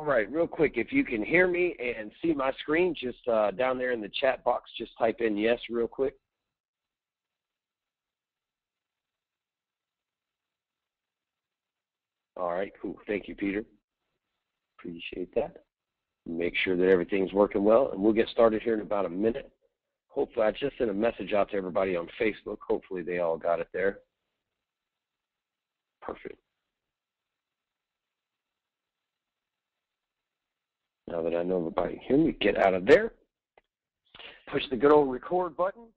All right, real quick, if you can hear me and see my screen, just down there in the chat box, just type in yes real quick. All right, cool. Thank you, Peter. Appreciate that. Make sure that everything's working well, and we'll get started here in about a minute. Hopefully, I just sent a message out to everybody on Facebook. Hopefully, they all got it there. Perfect. Now that I know everybody can hear me, get out of there. Push the good old record button.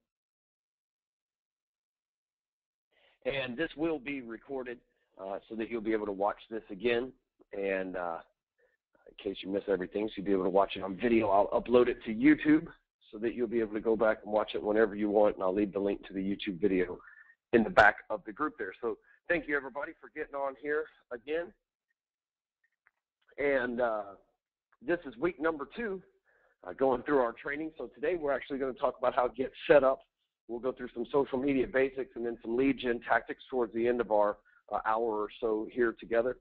And this will be recorded so that you'll be able to watch this again. And in case you miss everything, so you'll be able to watch it on video. I'll upload it to YouTube so that you'll be able to go back and watch it whenever you want. And I'll leave the link to the YouTube video in the back of the group there. So thank you, everybody, for getting on here again. And this is week number 2, going through our training. So today we're actually going to talk about how to get set up. We'll go through some social media basics and then some lead gen tactics towards the end of our hour or so here together.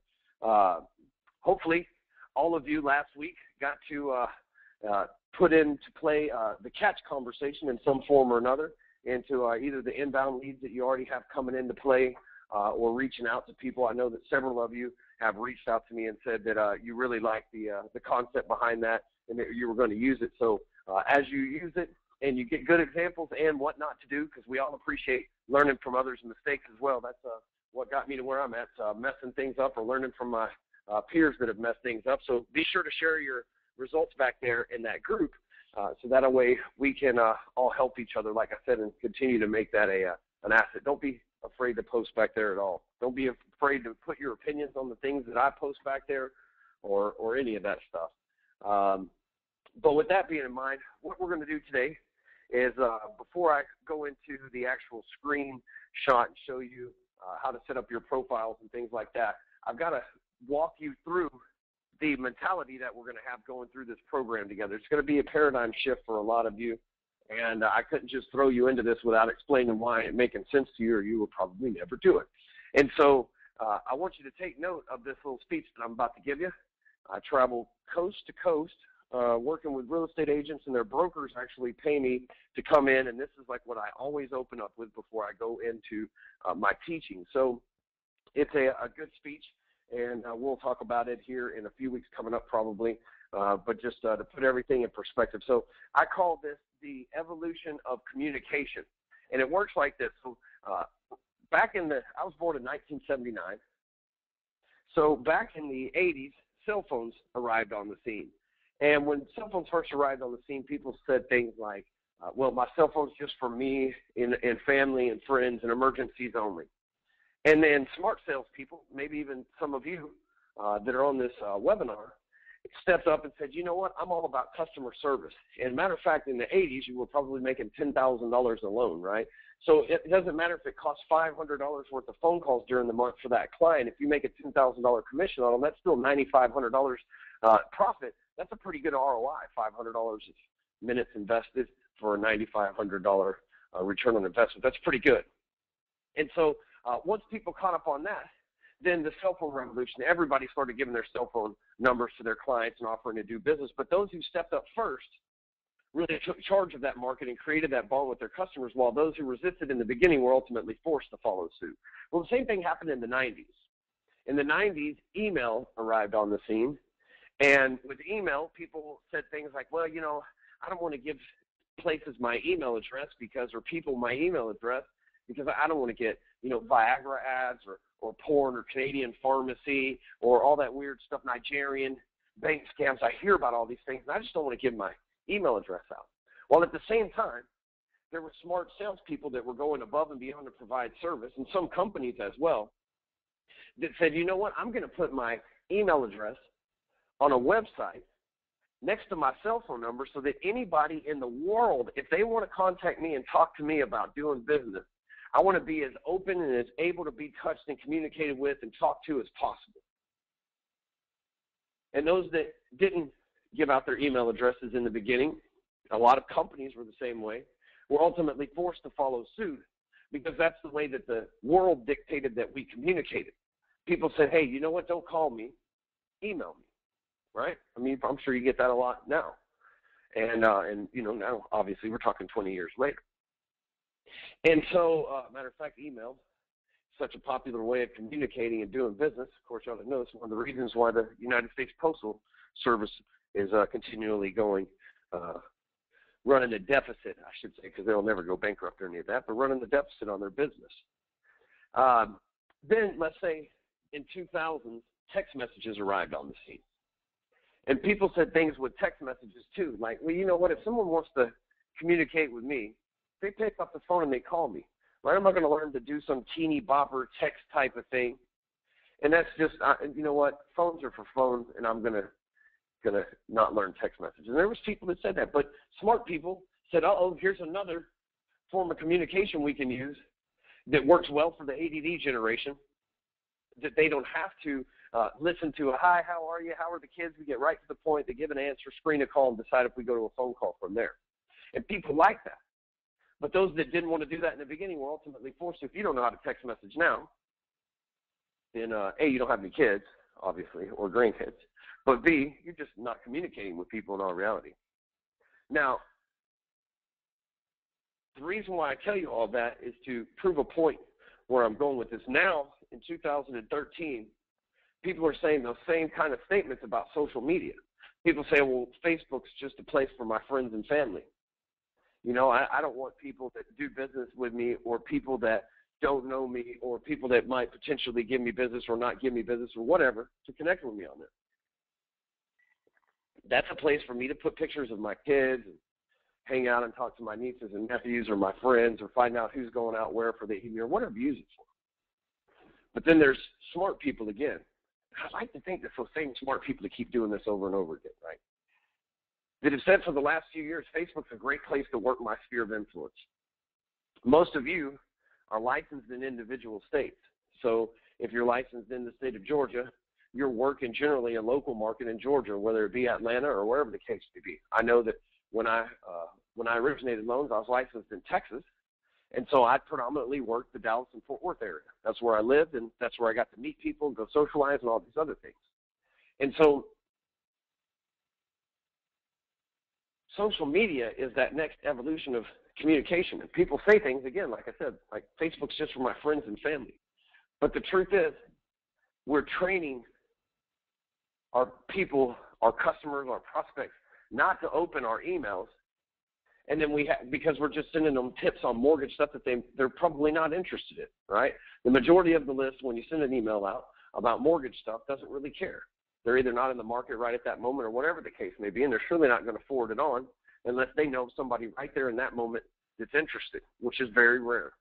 Hopefully, all of you last week got to put into play the catch conversation in some form or another into either the inbound leads that you already have coming into play or reaching out to people. I know that several of you have reached out to me and said that you really like the concept behind that and that you were going to use it. So as you use it and you get good examples and what not to do, because we all appreciate learning from others' mistakes as well. That's what got me to where I'm at, messing things up or learning from my peers that have messed things up. So be sure to share your results back there in that group so that way we can all help each other, like I said, and continue to make that an asset. Don't be afraid to post back there at all. Don't be afraid to put your opinions on the things that I post back there or any of that stuff. But with that being in mind, what we're going to do today is before I go into the actual screen shot and show you how to set up your profiles and things like that, I've got to walk you through the mentality that we're going to have going through this program together. It's going to be a paradigm shift for a lot of you, and I couldn't just throw you into this without explaining why and making sense to you, or you will probably never do it. And so I want you to take note of this little speech that I'm about to give you. I travel coast to coast working with real estate agents, and their brokers actually pay me to come in, and this is like what I always open up with before I go into my teaching. So it's a good speech, and we'll talk about it here in a few weeks coming up probably, but just to put everything in perspective. So I call this the evolution of communication, and it works like this. So I was born in 1979. So back in the 80s, cell phones arrived on the scene. And when cell phones first arrived on the scene, people said things like, well, my cell phone's just for me and family and friends and emergencies only. And then smart salespeople, maybe even some of you that are on this webinar, stepped up and said, you know what, I'm all about customer service. And matter of fact, in the 80s, you were probably making $10,000 alone, right? So it doesn't matter if it costs $500 worth of phone calls during the month for that client. If you make a $10,000 commission on them, that's still $9,500 profit. That's a pretty good ROI, $500 minutes invested for a $9,500 return on investment. That's pretty good. And so once people caught up on that, then the cell phone revolution, everybody started giving their cell phone numbers to their clients and offering to do business. But those who stepped up first really took charge of that market and created that bond with their customers, while those who resisted in the beginning were ultimately forced to follow suit. Well, the same thing happened in the 90s. In the 90s, email arrived on the scene. And with email, people said things like, well, you know, I don't want to give places my email address or people my email address because I don't want to get, you know, Viagra ads or porn or Canadian pharmacy or all that weird stuff, Nigerian bank scams. I hear about all these things, and I just don't want to give my email address out. While at the same time, there were smart salespeople that were going above and beyond to provide service, and some companies as well, that said, you know what, I'm going to put my email address on a website next to my cell phone number so that anybody in the world, if they want to contact me and talk to me about doing business, I want to be as open and as able to be touched and communicated with and talked to as possible. And those that didn't give out their email addresses in the beginning, a lot of companies were the same way, were ultimately forced to follow suit because that's the way that the world dictated that we communicated. People said, hey, you know what, don't call me, email me. right? I mean, I'm sure you get that a lot now. And now obviously we're talking 20 years later. And so, matter of fact, email, such a popular way of communicating and doing business. Of course, you ought to know it's one of the reasons why the United States Postal Service is continually running a deficit, I should say, because they'll never go bankrupt or any of that, but running the deficit on their business. Then, let's say, in 2000, text messages arrived on the scene. And people said things with text messages, too, like, well, you know what, if someone wants to communicate with me, they pick up the phone and they call me. Right? I'm not going to learn to do some teeny bopper text type of thing. And that's just, you know what, phones are for phones, and I'm going to not learn text messages. And there was people that said that. But smart people said, uh-oh, here's another form of communication we can use that works well for the ADD generation, that they don't have to listen to a, hi, how are you, how are the kids? We get right to the point. They give an answer, screen a call, and decide if we go to a phone call from there. And people like that. But those that didn't want to do that in the beginning were ultimately forced to. If you don't know how to text message now, then A, you don't have any kids, obviously, or grandkids. But B, you're just not communicating with people in all reality. Now, the reason why I tell you all that is to prove a point where I'm going with this. Now, in 2013, people are saying those same kind of statements about social media. People say, well, Facebook's just a place for my friends and family. You know, I don't want people that do business with me or people that don't know me or people that might potentially give me business or not give me business or whatever to connect with me on there. That's a place for me to put pictures of my kids and hang out and talk to my nieces and nephews or my friends or find out who's going out where for the evening or whatever you use it for. But then there's smart people again. I like to think that those same smart people that keep doing this over and over again, right? That have said for the last few years, Facebook's a great place to work my sphere of influence. Most of you are licensed in individual states. So if you're licensed in the state of Georgia, you're working generally a local market in Georgia, whether it be Atlanta or wherever the case may be. I know that when I originated loans, I was licensed in Texas, and so I predominantly worked the Dallas and Fort Worth area. That's where I lived, and that's where I got to meet people and go socialize and all these other things. And so social media is that next evolution of communication. And people say things, again, like I said, like Facebook's just for my friends and family. But the truth is, we're training our people, our customers, our prospects, not to open our emails. And then because we're just sending them tips on mortgage stuff that they're probably not interested in, right? The majority of the list, when you send an email out about mortgage stuff, doesn't really care. They're either not in the market right at that moment or whatever the case may be, and they're surely not going to forward it on unless they know somebody right there in that moment that's interested, which is very rare.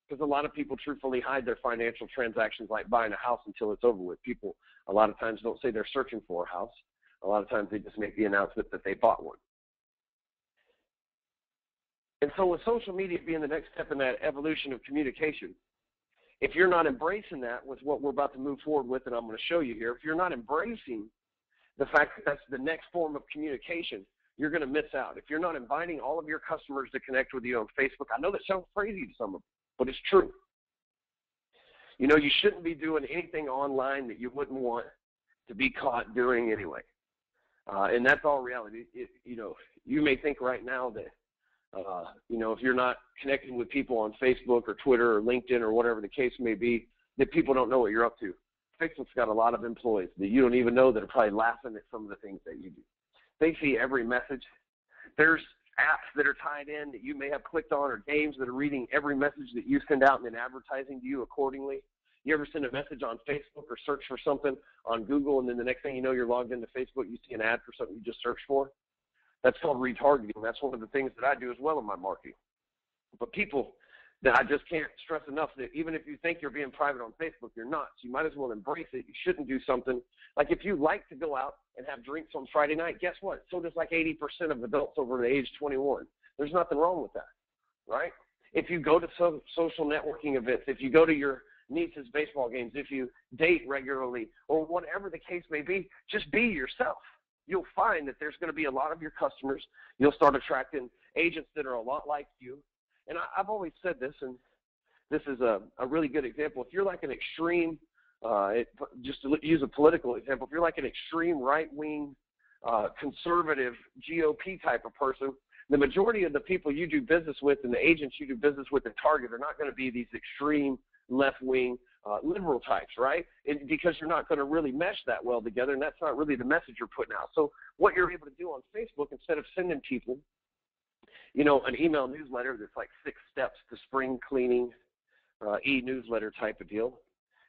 Because a lot of people truthfully hide their financial transactions like buying a house until it's over with. People a lot of times don't say they're searching for a house. A lot of times they just make the announcement that they bought one. And so with social media being the next step in that evolution of communication, if you're not embracing that with what we're about to move forward with, and I'm going to show you here, if you're not embracing the fact that that's the next form of communication, you're going to miss out. If you're not inviting all of your customers to connect with you on Facebook, I know that sounds crazy to some of them, but it's true. You know, you shouldn't be doing anything online that you wouldn't want to be caught doing anyway. And that's all reality. You may think right now that, if you're not connecting with people on Facebook or Twitter or LinkedIn or whatever the case may be, that people don't know what you're up to. Facebook's got a lot of employees that you don't even know that are probably laughing at some of the things that you do. They see every message. There's apps that are tied in that you may have clicked on or games that are reading every message that you send out and then advertising to you accordingly. You ever send a message on Facebook or search for something on Google, and then the next thing you know, you're logged into Facebook, you see an ad for something you just searched for? That's called retargeting. That's one of the things that I do as well in my marketing. But people, that I just can't stress enough that even if you think you're being private on Facebook, you're not. So you might as well embrace it. You shouldn't do something. Like if you like to go out and have drinks on Friday night, guess what? So does like 80% of adults over the age 21. There's nothing wrong with that, right? If you go to social networking events, if you go to your niece's baseball games, if you date regularly, or whatever the case may be, just be yourself. You'll find that there's going to be a lot of your customers. You'll start attracting agents that are a lot like you. And I've always said this, and this is a really good example. If you're like an extreme Just to use a political example, if you're like an extreme right-wing conservative GOP type of person, the majority of the people you do business with and the agents you do business with in Target are not going to be these extreme left-wing liberal types, right? Because you're not going to really mesh that well together, and that's not really the message you're putting out. So what you're able to do on Facebook, instead of sending people, an email newsletter that's like 6 steps to spring cleaning, e-newsletter type of deal,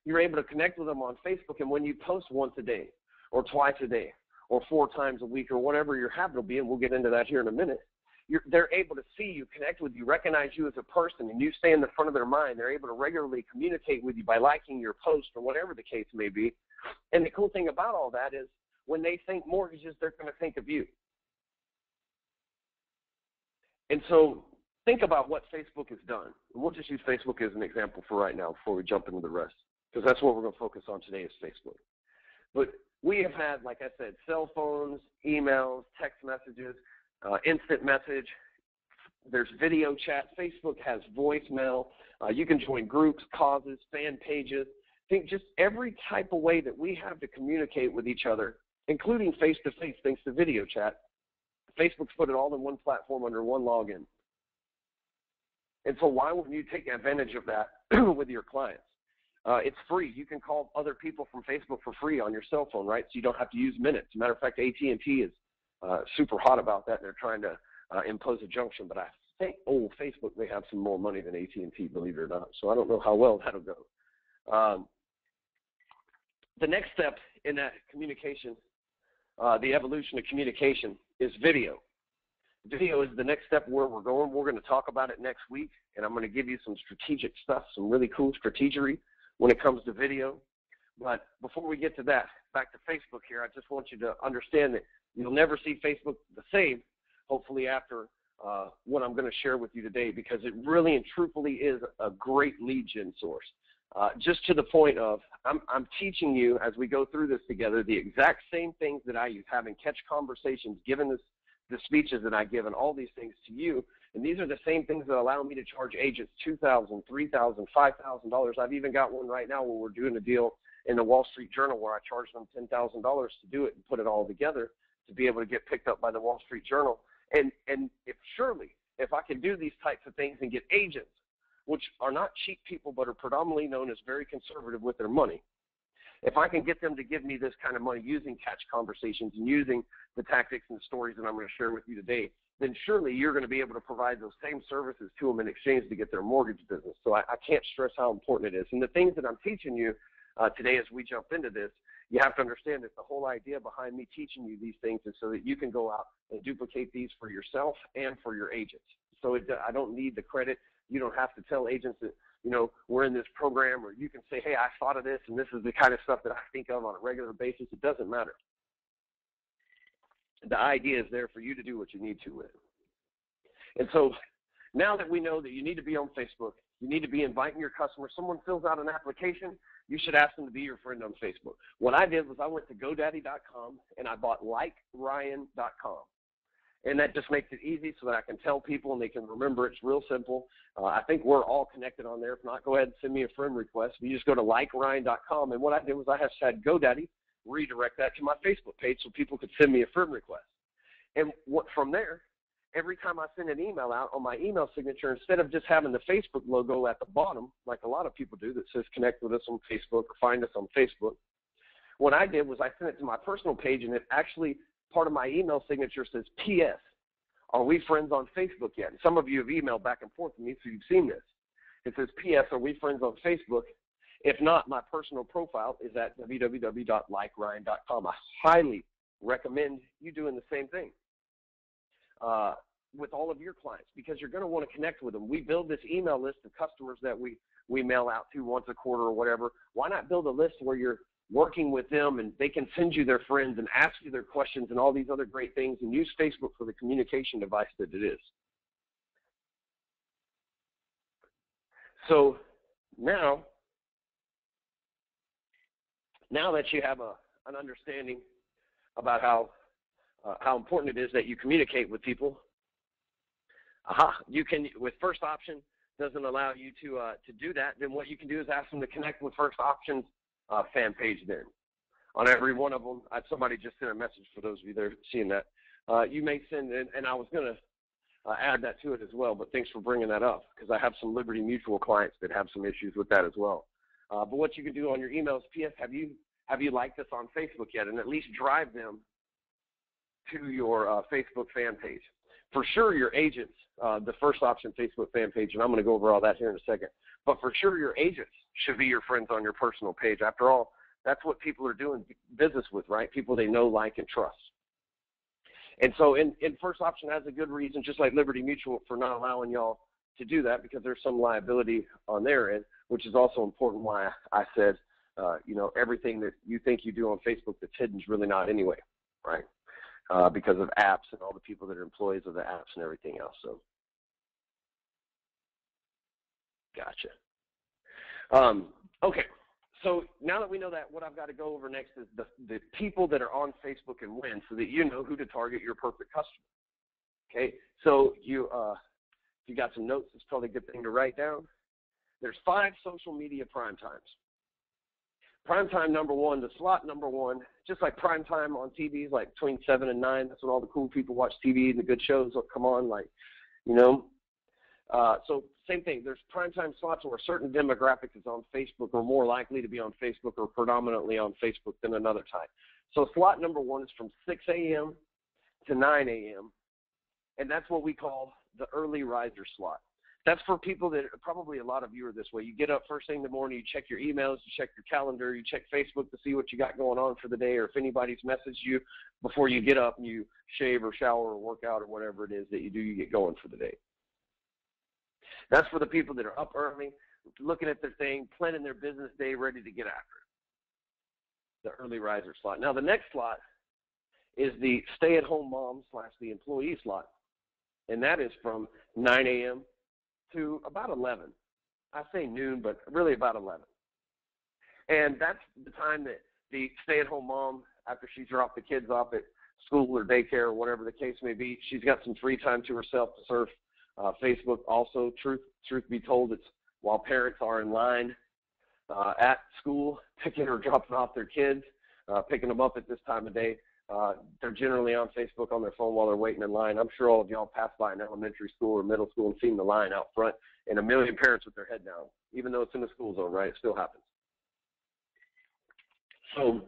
you're able to connect with them on Facebook, and when you post once a day or twice a day or 4 times a week or whatever your habit will be, and we'll get into that here in a minute, they're able to see you, connect with you, recognize you as a person, and you stay in the front of their mind. They're able to regularly communicate with you by liking your post or whatever the case may be. And the cool thing about all that is when they think mortgages, they're going to think of you. And so think about what Facebook has done. And we'll just use Facebook as an example for right now before we jump into the rest, because that's what we're going to focus on today is Facebook. But we have had, like I said, cell phones, emails, text messages, instant message. There's video chat. Facebook has voicemail. You can join groups, causes, fan pages. Think just every type of way that we have to communicate with each other, including face-to-face, thanks to video chat. Facebook's put it all in one platform under one login. And so why wouldn't you take advantage of that with your clients? It's free. You can call other people from Facebook for free on your cell phone, right? So you don't have to use minutes. As a matter of fact, AT&T is super hot about that, and they're trying to impose a junction. But I think, Facebook, they have some more money than AT&T, believe it or not. So I don't know how well that'll go. The next step in that communication, the evolution of communication, is video. Video is the next step where we're going. We're going to talk about it next week, and I'm going to give you some strategic stuff, some really cool strategery when it comes to video. But before we get to that, back to Facebook here, I just want you to understand that you'll never see Facebook the same, hopefully, after what I'm going to share with you today, because it really and truthfully is a great lead gen source. Just to the point of I'm teaching you as we go through this together the exact same things that I use, having catch conversations, giving the speeches that I give, and all these things to you. And these are the same things that allow me to charge agents $2,000, $3,000, $5,000. I've even got one right now where we're doing a deal in the Wall Street Journal where I charge them $10,000 to do it and put it all together to be able to get picked up by the Wall Street Journal. And if I can do these types of things and get agents, which are not cheap people but are predominantly known as very conservative with their money, if I can get them to give me this kind of money using catch conversations and using the tactics and stories that I'm going to share with you today, then surely you're going to be able to provide those same services to them in exchange to get their mortgage business. So I can't stress how important it is. And the things that I'm teaching you today as we jump into this, you have to understand that the whole idea behind me teaching you these things is so that you can go out and duplicate these for yourself and for your agents. So I don't need the credit. You don't have to tell agents that, we're in this program, or you can say, hey, I thought of this, and this is the kind of stuff that I think of on a regular basis. It doesn't matter. The idea is there for you to do what you need to with. And so now that we know that you need to be on Facebook, you need to be inviting your customers. Someone fills out an application, you should ask them to be your friend on Facebook. What I did was I went to GoDaddy.com and I bought LikeRyan.com. And that just makes it easy so that I can tell people and they can remember. It's real simple. I think we're all connected on there. If not, go ahead and send me a friend request. You just go to LikeRyan.com. And what I did was I just had GoDaddy redirect that to my Facebook page so people could send me a friend request. And from there, every time I send an email out on my email signature, instead of just having the Facebook logo at the bottom, like a lot of people do that says connect with us on Facebook or find us on Facebook, what I did was I sent it to my personal page, and it actually, part of my email signature says, P.S., are we friends on Facebook yet? And some of you have emailed back and forth with me, so you've seen this. It says, P.S., are we friends on Facebook? If not, my personal profile is at www.likeryan.com. I highly recommend you doing the same thing with all of your clients, because you're going to want to connect with them. We build this email list of customers that we mail out to once a quarter or whatever. Why not build a list where you're working with them and they can send you their friends and ask you their questions and all these other great things, and use Facebook for the communication device that it is. So now that you have an understanding about how important it is that you communicate with people, you can, with first option doesn't allow you to do that, then what you can do is ask them to connect with first option's fan page then. On every one of them, somebody just sent a message for those of you that are seeing that. You may send, and I was going to add that to it as well, but thanks for bringing that up because I have some Liberty Mutual clients that have some issues with that as well. But what you can do on your emails, P.S., have you liked us on Facebook yet? And at least drive them to your Facebook fan page. For sure, your agents, the first option, Facebook fan page, and I'm going to go over all that here in a second. But for sure, your agents should be your friends on your personal page. After all, that's what people are doing business with, right? People they know, like, and trust. And so in first option has a good reason, just like Liberty Mutual, for not allowing y'all to do that because there's some liability on their end, which is also important why I said, everything that you think you do on Facebook that's hidden is really not anyway, right? Because of apps and all the people that are employees of the apps and everything else. So, gotcha. Okay. So now that we know that, what I've got to go over next is the people that are on Facebook and when, so that you know who to target your perfect customer. Okay. So if you got some notes, it's probably a good thing to write down. There's 5 social media prime times. Prime time number 1, the slot number 1, just like prime time on TV is like between 7 and 9. That's when all the cool people watch TV and the good shows will come on, So same thing. There's prime time slots where a certain demographic is on Facebook or more likely to be on Facebook or predominantly on Facebook than another time. So slot number 1 is from 6 a.m. to 9 a.m., and that's what we call the early riser slot. That's for people that probably a lot of you are this way. You get up first thing in the morning, you check your emails, you check your calendar, you check Facebook to see what you got going on for the day or if anybody's messaged you before you get up and you shave or shower or work out or whatever it is that you do, you get going for the day. That's for the people that are up early, looking at their thing, planning their business day, ready to get after it. The early riser slot. Now, the next slot is the stay-at-home mom / the employee slot, and that is from 9 a.m. to about 11. I say noon, but really about 11. And that's the time that the stay-at-home mom, after she dropped the kids off at school or daycare or whatever the case may be, she's got some free time to herself to surf Facebook. Also, truth be told, it's while parents are in line at school, picking or dropping off their kids, picking them up at this time of day. They're generally on Facebook on their phone while they're waiting in line. I'm sure all of y'all passed by an elementary school or middle school and seen the line out front and a million parents with their head down, even though it's in the school zone, right? It still happens. So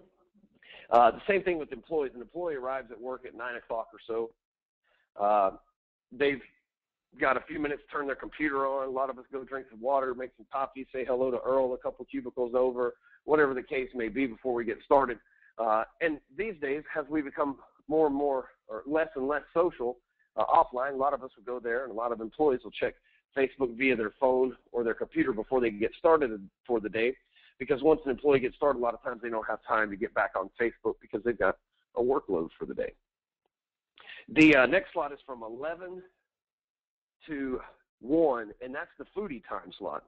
the same thing with employees. An employee arrives at work at 9 o'clock or so. They've got a few minutes to turn their computer on. A lot of us go drink some water, make some coffee, say hello to Earl a couple cubicles over, whatever the case may be before we get started. And these days, as we become more and more or less and less social offline, a lot of us will go there and a lot of employees will check Facebook via their phone or their computer before they get started for the day, because once an employee gets started, a lot of times they don't have time to get back on Facebook because they've got a workload for the day. The next slot is from 11 to 1, and that's the foodie time slot,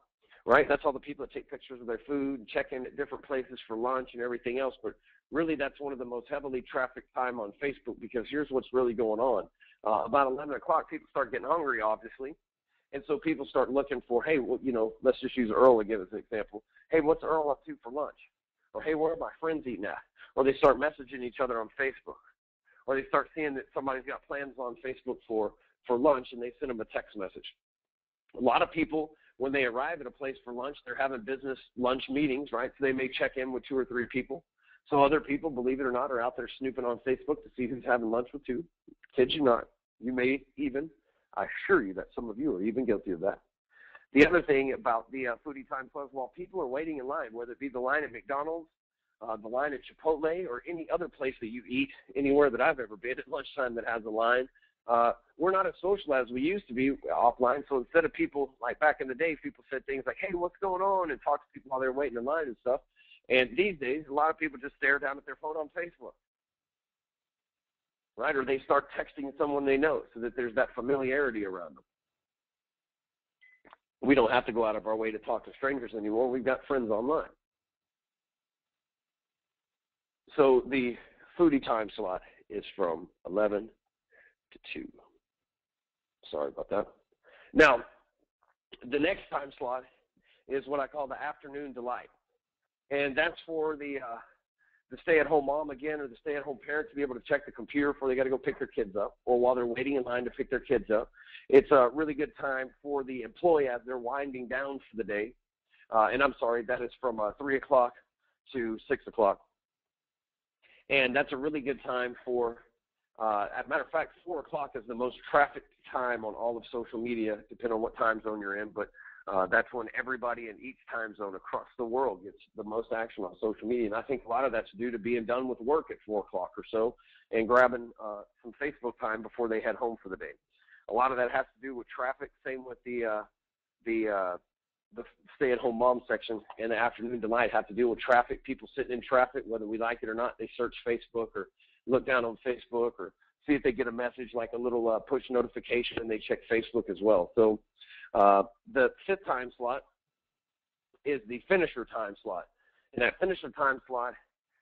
right? That's all the people that take pictures of their food and check in at different places for lunch and everything else. But really, that's one of the most heavily trafficked time on Facebook, because here's what's really going on. About 11 o'clock, people start getting hungry, obviously. And so people start looking for, hey, well, let's just use Earl again as an example. Hey, what's Earl up to for lunch? Or, hey, where are my friends eating at? Or they start messaging each other on Facebook. Or they start seeing that somebody's got plans on Facebook for lunch, and they send them a text message. A lot of people, when they arrive at a place for lunch, they're having business lunch meetings, right? So they may check in with 2 or 3 people. So other people, believe it or not, are out there snooping on Facebook to see who's having lunch with who. Kid you not. You may even, I assure you that some of you are even guilty of that. The other thing about the foodie time club, while people are waiting in line, whether it be the line at McDonald's, the line at Chipotle, or any other place that you eat, anywhere that I've ever been at lunchtime that has a line, we're not as social as we used to be offline. So instead of people, like back in the day, people said things like, hey, what's going on, and talk to people while they're waiting in line and stuff. And these days, a lot of people just stare down at their phone on Facebook, right? Or they start texting someone they know so that there's that familiarity around them. We don't have to go out of our way to talk to strangers anymore. We've got friends online. So the foodie time slot is from 11 to 2. Sorry about that. Now, the next time slot is what I call the afternoon delight. And that's for the stay-at-home mom again, or the stay-at-home parent, to be able to check the computer before they got to go pick their kids up, or while they're waiting in line to pick their kids up. It's a really good time for the employee as they're winding down for the day. And I'm sorry, that is from 3 o'clock to 6 o'clock. And that's a really good time for, as a matter of fact, 4 o'clock is the most trafficked time on all of social media, depending on what time zone you're in. But that's when everybody in each time zone across the world gets the most action on social media. And I think a lot of that's due to being done with work at 4 o'clock or so and grabbing some Facebook time before they head home for the day. A lot of that has to do with traffic. Same with the stay-at-home mom section in the afternoon to night have to deal with traffic. People sitting in traffic, whether we like it or not, they search Facebook or look down on Facebook or see if they get a message like a little push notification, and they check Facebook as well. So the fifth time slot is the finisher time slot. And that finisher time slot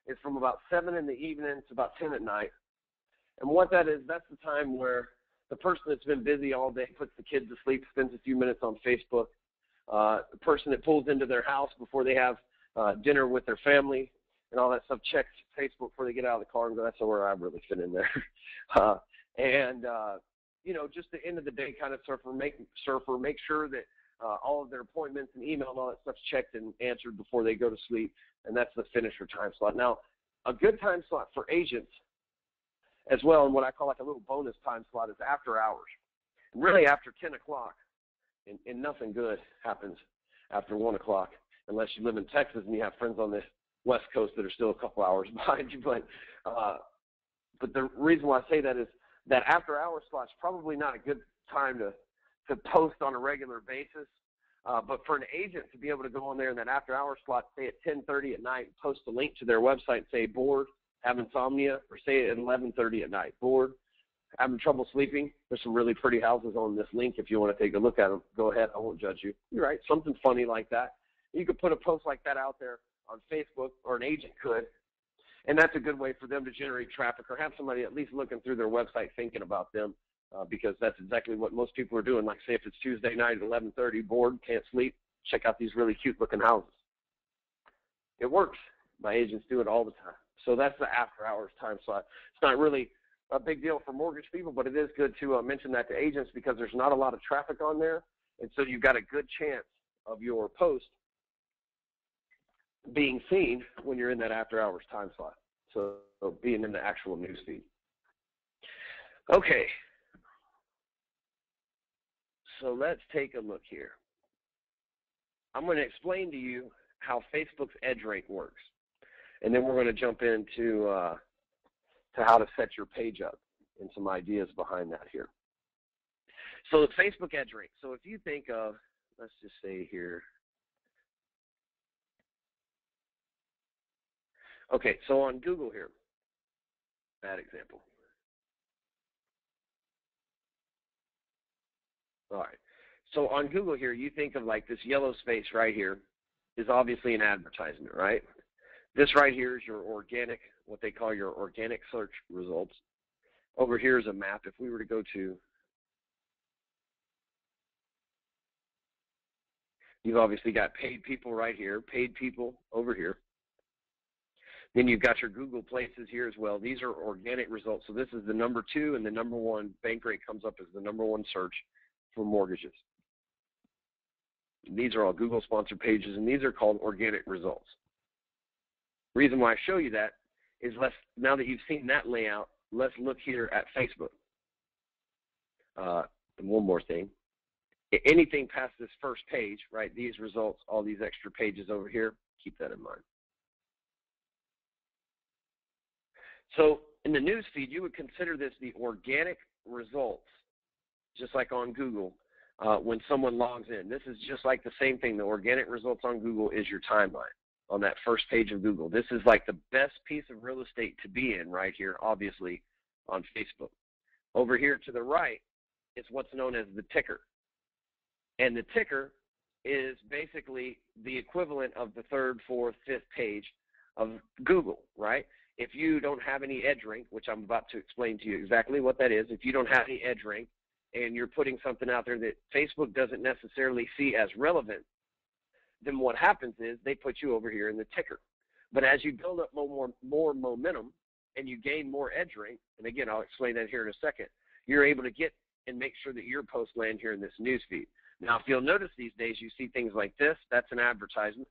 is from about 7 in the evening to about 10 at night. And what that is, that's the time where the person that's been busy all day puts the kids to sleep, spends a few minutes on Facebook. The person that pulls into their house before they have dinner with their family and all that stuff checks Facebook before they get out of the car and go, that's where I really fit in there. You know, just the end of the day kind of surfer, make sure that all of their appointments and email and all that stuff's checked and answered before they go to sleep, and that's the finisher time slot. Now, a good time slot for agents as well, and what I call like a little bonus time slot, is after hours. Really after 10 o'clock, and nothing good happens after 1 o'clock unless you live in Texas and you have friends on the West Coast that are still a couple hours behind you. But the reason why I say that is that after hour slot's probably not a good time to post on a regular basis. But for an agent to be able to go on there in that after hour slot, say at 10:30 at night, post a link to their website and say bored, have insomnia, or say at 11:30 at night, bored, having trouble sleeping, there's some really pretty houses on this link. If you want to take a look at them, go ahead. I won't judge you. You're right. Something funny like that. You could put a post like that out there on Facebook, or an agent could, and that's a good way for them to generate traffic or have somebody at least looking through their website thinking about them, because that's exactly what most people are doing. Like, say, if it's Tuesday night at 11:30, bored, can't sleep, check out these really cute-looking houses. It works. My agents do it all the time. So that's the after-hours time slot. It's not really a big deal for mortgage people, but it is good to mention that to agents because there's not a lot of traffic on there, and so you've got a good chance of your post being seen when you're in that after-hours time slot, so being in the actual news feed. Okay, so let's take a look here. I'm going to explain to you how Facebook's EdgeRank works, and then we're going to jump into to how to set your page up and some ideas behind that here. So the Facebook EdgeRank. So if you think of, let's just say here, okay, so on Google here, bad example. All right, so on Google here, you think of like this yellow space right here is obviously an advertisement, right? This right here is your organic, what they call your organic search results. Over here is a map. If we were to go to, you've obviously got paid people right here, paid people over here. Then you've got your Google places here as well. These are organic results. So this is the number 2, and the number 1 bank rate comes up as the number 1 search for mortgages. These are all Google sponsored pages, and these are called organic results. Reason why I show you that is now that you've seen that layout, let's look here at Facebook. And one more thing. Anything past this first page, right, these results, all these extra pages over here, keep that in mind. So in the news feed, you would consider this the organic results, just like on Google, when someone logs in. This is just like the same thing. The organic results on Google is your timeline on that first page of Google. This is like the best piece of real estate to be in right here, obviously, on Facebook. Over here to the right is what's known as the ticker. And the ticker is basically the equivalent of the 3rd, 4th, 5th page of Google, right? If you don't have any EdgeRank, which I'm about to explain to you exactly what that is, if you don't have any EdgeRank and you're putting something out there that Facebook doesn't necessarily see as relevant, then what happens is they put you over here in the ticker. But as you build up more momentum and you gain more EdgeRank, and again, I'll explain that here in a second, you're able to get and make sure that your posts land here in this newsfeed. Now, if you'll notice these days, you see things like this. That's an advertisement,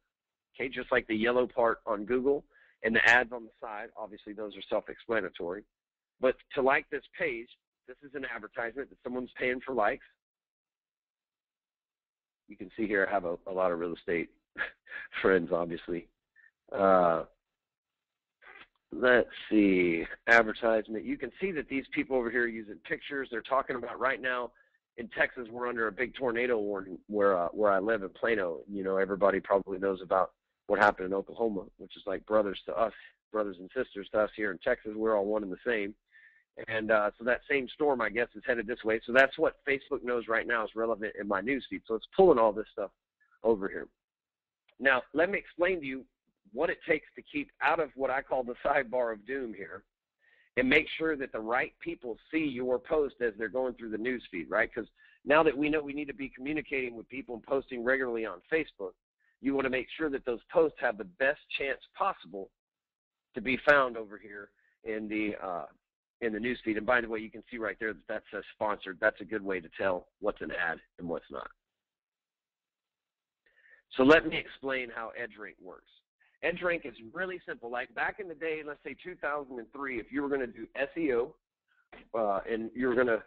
okay, just like the yellow part on Google and the ads on the side. Obviously, those are self-explanatory. But to like this page, this is an advertisement that someone's paying for likes. You can see here I have a lot of real estate friends, obviously. Let's see, advertisement. You can see that these people over here are using pictures. They're talking about right now in Texas, we're under a big tornado warning where I live in Plano. You know, everybody probably knows about what happened in Oklahoma, which is like brothers to us, brothers and sisters to us here in Texas. We're all one and the same. And so that same storm, I guess, is headed this way. So that's what Facebook knows right now is relevant in my newsfeed. So it's pulling all this stuff over here. Now, let me explain to you what it takes to keep out of what I call the sidebar of doom here and make sure that the right people see your post as they're going through the newsfeed, right? Because now that we know we need to be communicating with people and posting regularly on Facebook, you want to make sure that those posts have the best chance possible to be found over here in the newsfeed. And by the way, you can see right there that says sponsored. That's a good way to tell what's an ad and what's not. So let me explain how EdgeRank works. EdgeRank is really simple. Like back in the day, let's say 2003, if you were going to do SEO and you were going to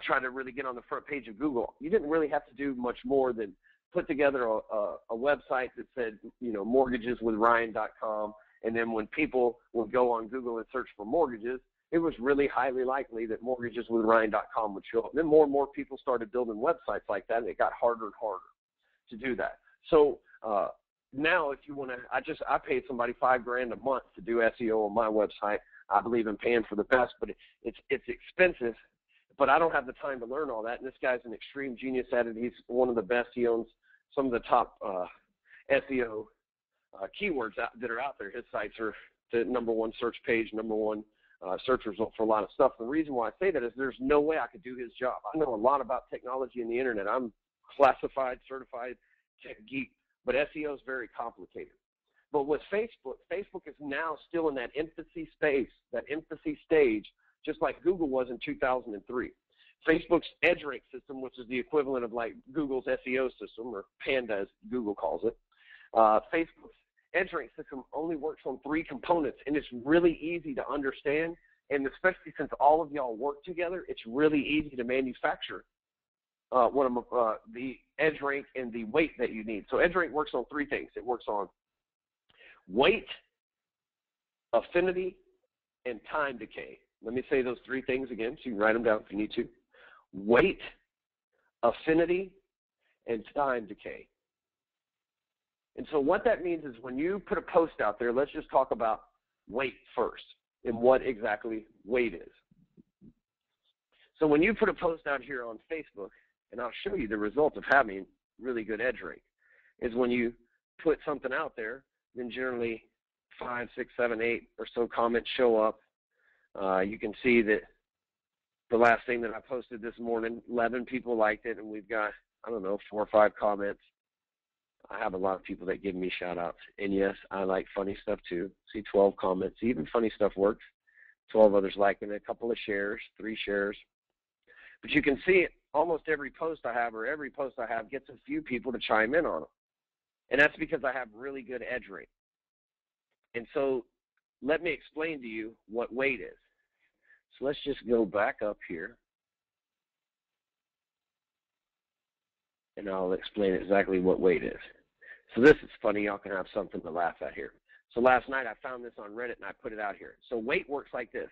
try to really get on the front page of Google, you didn't really have to do much more than put together a website that said, you know, mortgageswithryan.com. And then when people would go on Google and search for mortgages, it was really highly likely that mortgageswithryan.com would show up. And then more and more people started building websites like that, and it got harder and harder to do that. So now if you want to, I paid somebody $5,000 a month to do SEO on my website. I believe in paying for the best, but it's expensive. But I don't have the time to learn all that. And this guy's an extreme genius at it. He's one of the best. He owns some of the top SEO keywords that are out there. His sites are the #1 search page, #1 search result for a lot of stuff. The reason why I say that is there's no way I could do his job. I know a lot about technology and the internet. I'm classified, certified tech geek, but SEO is very complicated. But with Facebook, Facebook is now still in that infancy stage, just like Google was in 2003. Facebook's EdgeRank system, which is the equivalent of like Google's SEO system, or Panda as Google calls it, Facebook's EdgeRank system only works on 3 components, and it's really easy to understand, and especially since all of y'all work together, it's really easy to manufacture the EdgeRank and the weight that you need. So EdgeRank works on 3 things. It works on weight, affinity, and time decay. Let me say those 3 things again so you can write them down if you need to. Weight, affinity, and time decay. And so what that means is when you put a post out there, let's just talk about weight first and what exactly weight is. So when you put a post out here on Facebook, and I'll show you the result of having really good EdgeRank, is when you put something out there, then generally 5, 6, 7, 8 or so comments show up. You can see that the last thing that I posted this morning, 11 people liked it, and we've got, I don't know, 4 or 5 comments. I have a lot of people that give me shout-outs. And, yes, I like funny stuff, too. See 12 comments. Even funny stuff works. 12 others liking it, a couple of shares, 3 shares. But you can see it, almost every post I have or every post I have gets a few people to chime in on it. And that's because I have really good EdgeRank. And so let me explain to you what weight is. So let's just go back up here. And I'll explain exactly what weight is. So this is funny. Y'all can have something to laugh at here. So last night I found this on Reddit and I put it out here. So weight works like this.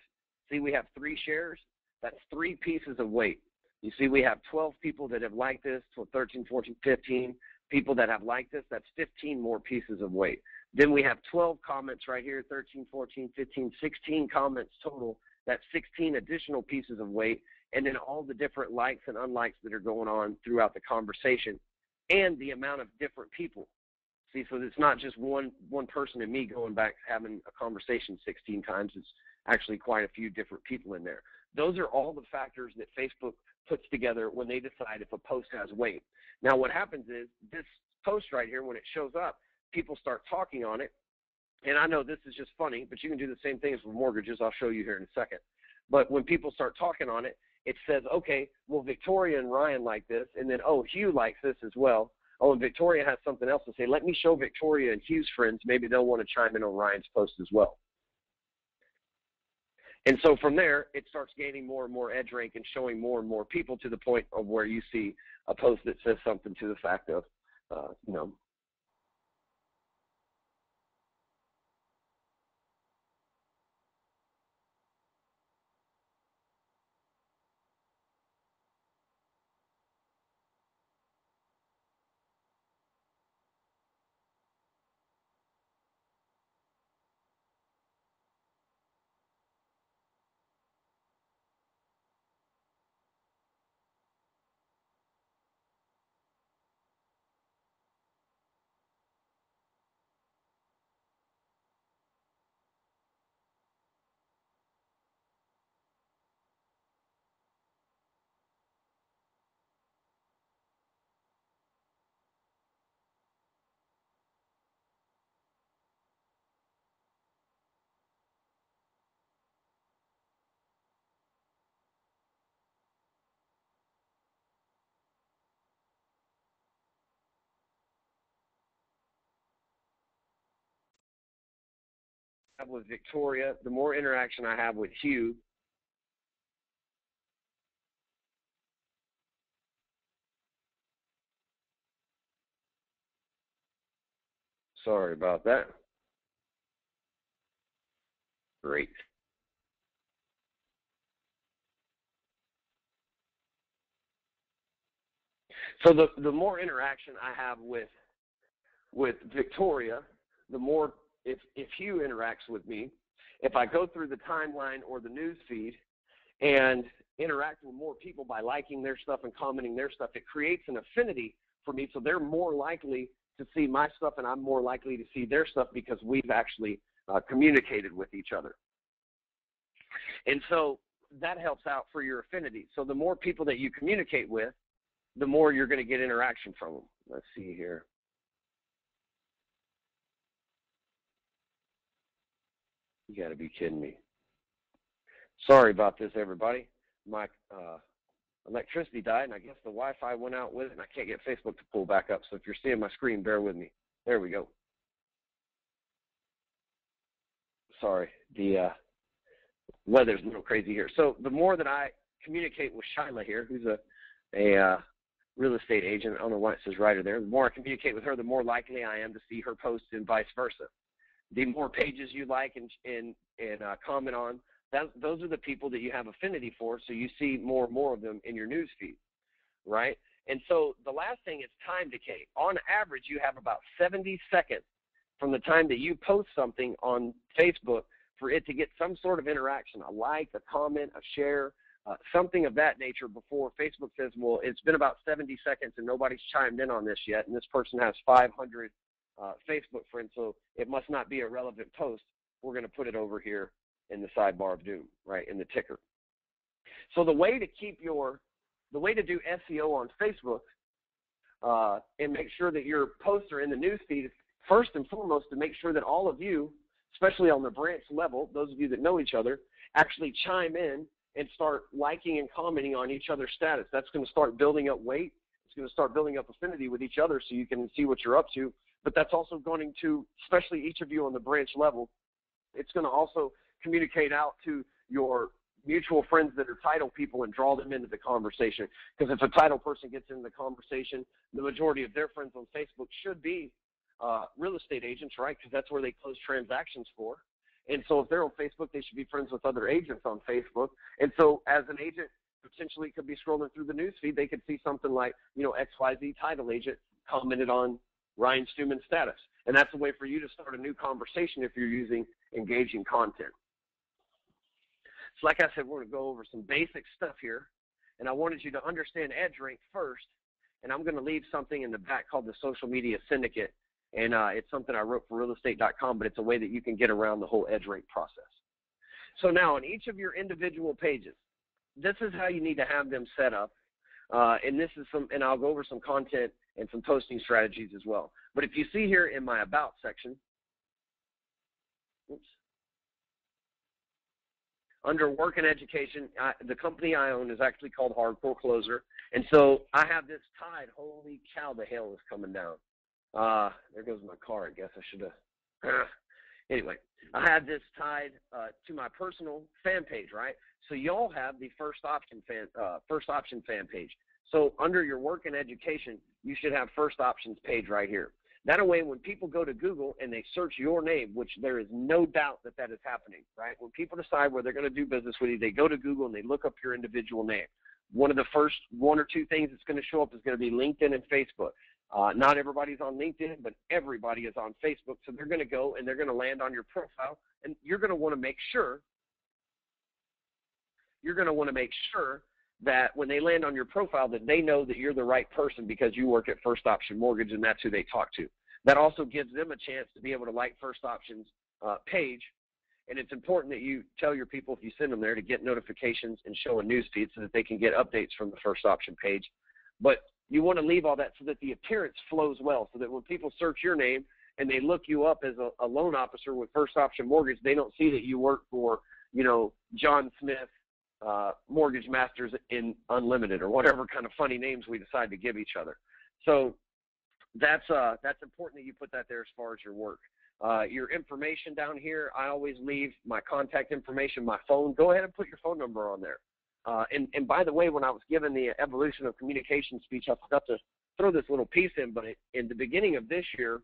See, we have 3 shares. That's 3 pieces of weight. You see, we have 12 people that have liked this, 13, 14, 15 people that have liked this. That's 15 more pieces of weight. Then we have 12 comments right here, 13, 14, 15, 16 comments total. That's 16 additional pieces of weight. And then all the different likes and unlikes that are going on throughout the conversation and the amount of different people. See, so it's not just one person and me going back having a conversation 16 times. It's actually quite a few different people in there. Those are all the factors that Facebook puts together when they decide if a post has weight. Now, what happens is this post right here, when it shows up, people start talking on it. And I know this is just funny, but you can do the same thing as with mortgages. I'll show you here in a second. But when people start talking on it, it says, okay, well, Victoria and Ryan like this, and then, oh, Hugh likes this as well. Oh, and Victoria has something else to say. Let me show Victoria and Hugh's friends. Maybe they'll want to chime in on Ryan's post as well. And so from there, it starts gaining more and more edge rank and showing more and more people to the point of where you see a post that says something to the fact of, you know, with Victoria, the more interaction I have with Hugh, sorry about that. Great. So the more interaction I have with Victoria, the more, if Hugh interacts with me, if I go through the timeline or the news feed and interact with more people by liking their stuff and commenting their stuff, it creates an affinity for me, so they're more likely to see my stuff and I'm more likely to see their stuff because we've actually communicated with each other. And so that helps out for your affinity. So the more people that you communicate with, the more you're going to get interaction from them. Let's see here. You got to be kidding me. Sorry about this, everybody. My electricity died, and I guess the Wi-Fi went out with it, and I can't get Facebook to pull back up. So if you're seeing my screen, bear with me. There we go. Sorry, the weather's a little crazy here. So the more that I communicate with Shyla here, who's a real estate agent, I don't know why it says writer there, the more I communicate with her, the more likely I am to see her posts and vice versa. The more pages you like and comment on, those are the people that you have affinity for, so you see more and more of them in your news feed, right? And so the last thing is time decay. On average, you have about 70 seconds from the time that you post something on Facebook for it to get some sort of interaction, a like, a comment, a share, something of that nature before Facebook says, well, it's been about 70 seconds and nobody's chimed in on this yet, and this person has 500 Facebook friends, so it must not be a relevant post. We're going to put it over here in the sidebar of doom, right, in the ticker. So the way to do SEO on Facebook and make sure that your posts are in the news feed is first and foremost to make sure that all of you, especially on the branch level, those of you that know each other, actually chime in and start liking and commenting on each other's status. That's going to start building up weight. It's going to start building up affinity with each other so you can see what you're up to. But that's also going to, especially each of you on the branch level, it's going to also communicate out to your mutual friends that are title people and draw them into the conversation. Because if a title person gets into the conversation, the majority of their friends on Facebook should be real estate agents, right? Because that's where they close transactions for. And so if they're on Facebook, they should be friends with other agents on Facebook. And so as an agent, potentially could be scrolling through the news feed, they could see something like, XYZ title agent commented on Ryan Stewman's status. And that's a way for you to start a new conversation if you're using engaging content. So like I said, we're going to go over some basic stuff here. And I wanted you to understand EdgeRank first. And I'm going to leave something in the back called the Social Media Syndicate. And it's something I wrote for realestate.com, but it's a way that you can get around the whole EdgeRank process. So now on each of your individual pages, this is how you need to have them set up. And this is and I'll go over some content and some posting strategies as well. But if you see here in my About section, under Work and Education, the company I own is actually called Hardcore Closer. And so I have this tied. Holy cow, the hail is coming down. There goes my car. I guess I should have. Anyway, I have this tied to my personal fan page, right? So y'all have the First Option fan page. So under your Work and Education, you should have First Options page right here. That way, when people go to Google and they search your name, which there is no doubt that that is happening, right? When people decide where they're going to do business with you, they go to Google and they look up your individual name. One of the first one or two things that's going to show up is going to be LinkedIn and Facebook. Not everybody's on LinkedIn, but everybody is on Facebook. So they're going to go and they're going to land on your profile, and you're going to want to make sure that when they land on your profile that they know that you're the right person because you work at First Option Mortgage and that's who they talk to. That also gives them a chance to be able to like First Option's page. And it's important that you tell your people, if you send them there, to get notifications and show a news feed so that they can get updates from the First Option page. But you want to leave all that so that the appearance flows well, so that when people search your name and they look you up as a loan officer with First Option Mortgage, they don't see that you work for, John Smith, Mortgage Masters in Unlimited, or whatever kind of funny names we decide to give each other. So that's important that you put that there as far as your work. Your information down here, I always leave my contact information, my phone. Go ahead and put your phone number on there. And by the way, when I was given the evolution of communication speech, I forgot to throw this little piece in, but in the beginning of this year,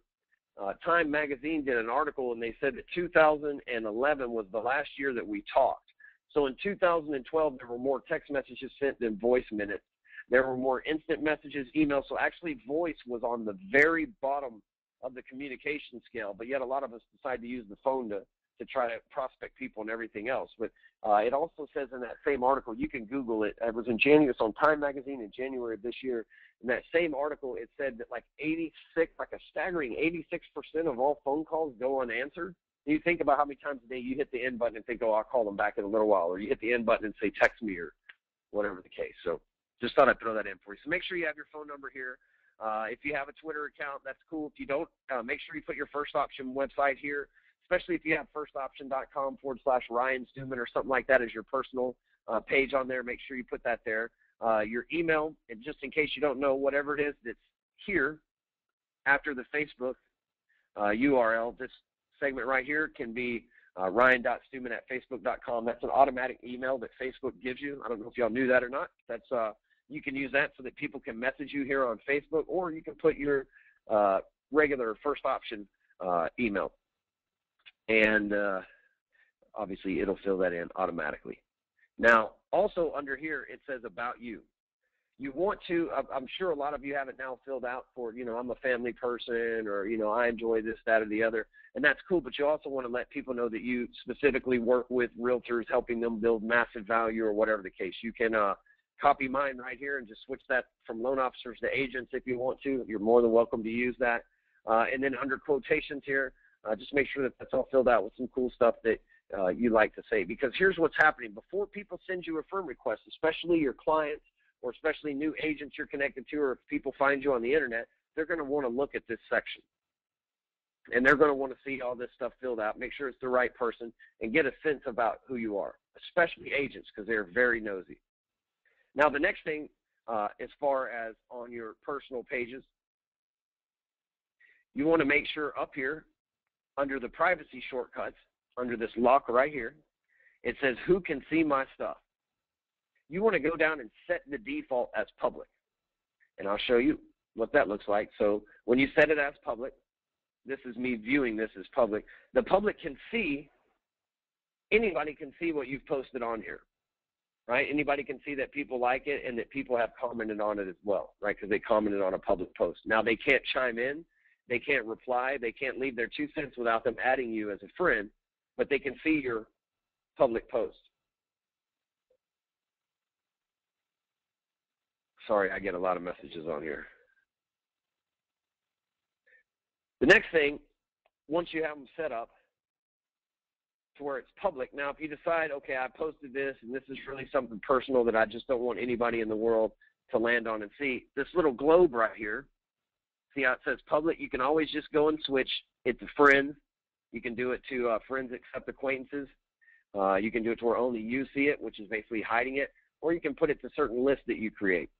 Time Magazine did an article, and they said that 2011 was the last year that we talked. So in 2012, there were more text messages sent than voice minutes. There were more instant messages, emails. So actually voice was on the very bottom of the communication scale, but yet a lot of us decide to use the phone to try to prospect people and everything else. But it also says in that same article, you can Google it. It was in January, it's on Time Magazine in January of this year. In that same article, it said that like a staggering 86% of all phone calls go unanswered. You think about how many times a day you hit the end button and think, oh, I'll call them back in a little while, or you hit the end button and say text me or whatever the case. So just thought I'd throw that in for you. So make sure you have your phone number here. If you have a Twitter account, that's cool. If you don't, make sure you put your First Option website here, especially if you have firstoption.com/Ryan Stewman or something like that as your personal page on there. Make sure you put that there. Your email, and just in case you don't know, whatever it is that's here after the Facebook URL, this segment right here can be ryan.stewman@facebook.com. That's an automatic email that Facebook gives you. I don't know if y'all knew that or not. That's you can use that so that people can message you here on Facebook, or you can put your regular First Option email. And obviously it'll fill that in automatically. Now, also under here, it says About You. You want to, I'm sure a lot of you have it now filled out for, I'm a family person, or, I enjoy this, that, or the other. And that's cool, but you also want to let people know that you specifically work with realtors, helping them build massive value or whatever the case. You can copy mine right here and just switch that from loan officers to agents if you want to. You're more than welcome to use that. And then under quotations here, just make sure that that's all filled out with some cool stuff that you like to say. Because here's what's happening. Before people send you a firm request, especially your clients or especially new agents you're connected to, or if people find you on the internet, they're going to want to look at this section. And they're going to want to see all this stuff filled out, make sure it's the right person, and get a sense about who you are, especially agents, because they're very nosy. Now, the next thing, as far as on your personal pages, you want to make sure up here, under the privacy shortcuts, under this lock right here, it says who can see my stuff. You want to go down and set the default as public. And I'll show you what that looks like. So when you set it as public, this is me viewing this as public. The public can see, anybody can see what you've posted on here, right? Anybody can see that people like it and that people have commented on it as well, right? Because they commented on a public post. Now, they can't chime in. They can't reply. They can't leave their 2 cents without them adding you as a friend, but they can see your public post. Sorry, I get a lot of messages on here. The next thing, once you have them set up to where it's public, now if you decide, okay, I posted this and this is really something personal that I just don't want anybody in the world to land on and see. This little globe right here, see how it says public? You can always just go and switch it to friends. You can do it to friends except acquaintances. You can do it to where only you see it, which is basically hiding it, or you can put it to certain lists that you create.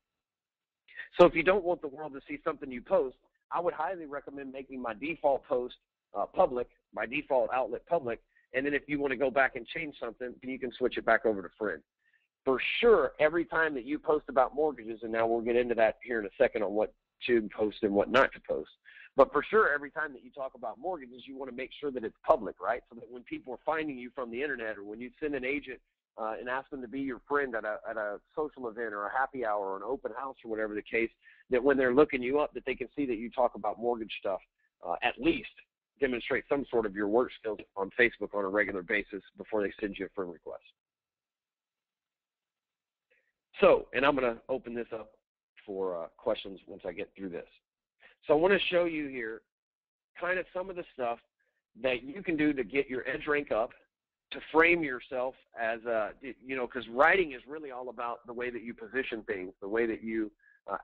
So if you don't want the world to see something you post, I would highly recommend making my default post public, my default outlet public, and then if you want to go back and change something, you can switch it back over to friends. For sure, every time that you post about mortgages, and now we'll get into that here in a second on what to post and what not to post, but for sure, every time that you talk about mortgages, you want to make sure that it's public, right? So that when people are finding you from the internet, or when you send an agent and ask them to be your friend at a social event or a happy hour or an open house or whatever the case, that when they're looking you up, that they can see that you talk about mortgage stuff, at least demonstrate some sort of your work skills on Facebook on a regular basis before they send you a friend request. So, and I'm going to open this up for questions once I get through this. So I want to show you here kind of some of the stuff that you can do to get your EdgeRank up, to frame yourself as a, because writing is really all about the way that you position things, the way that you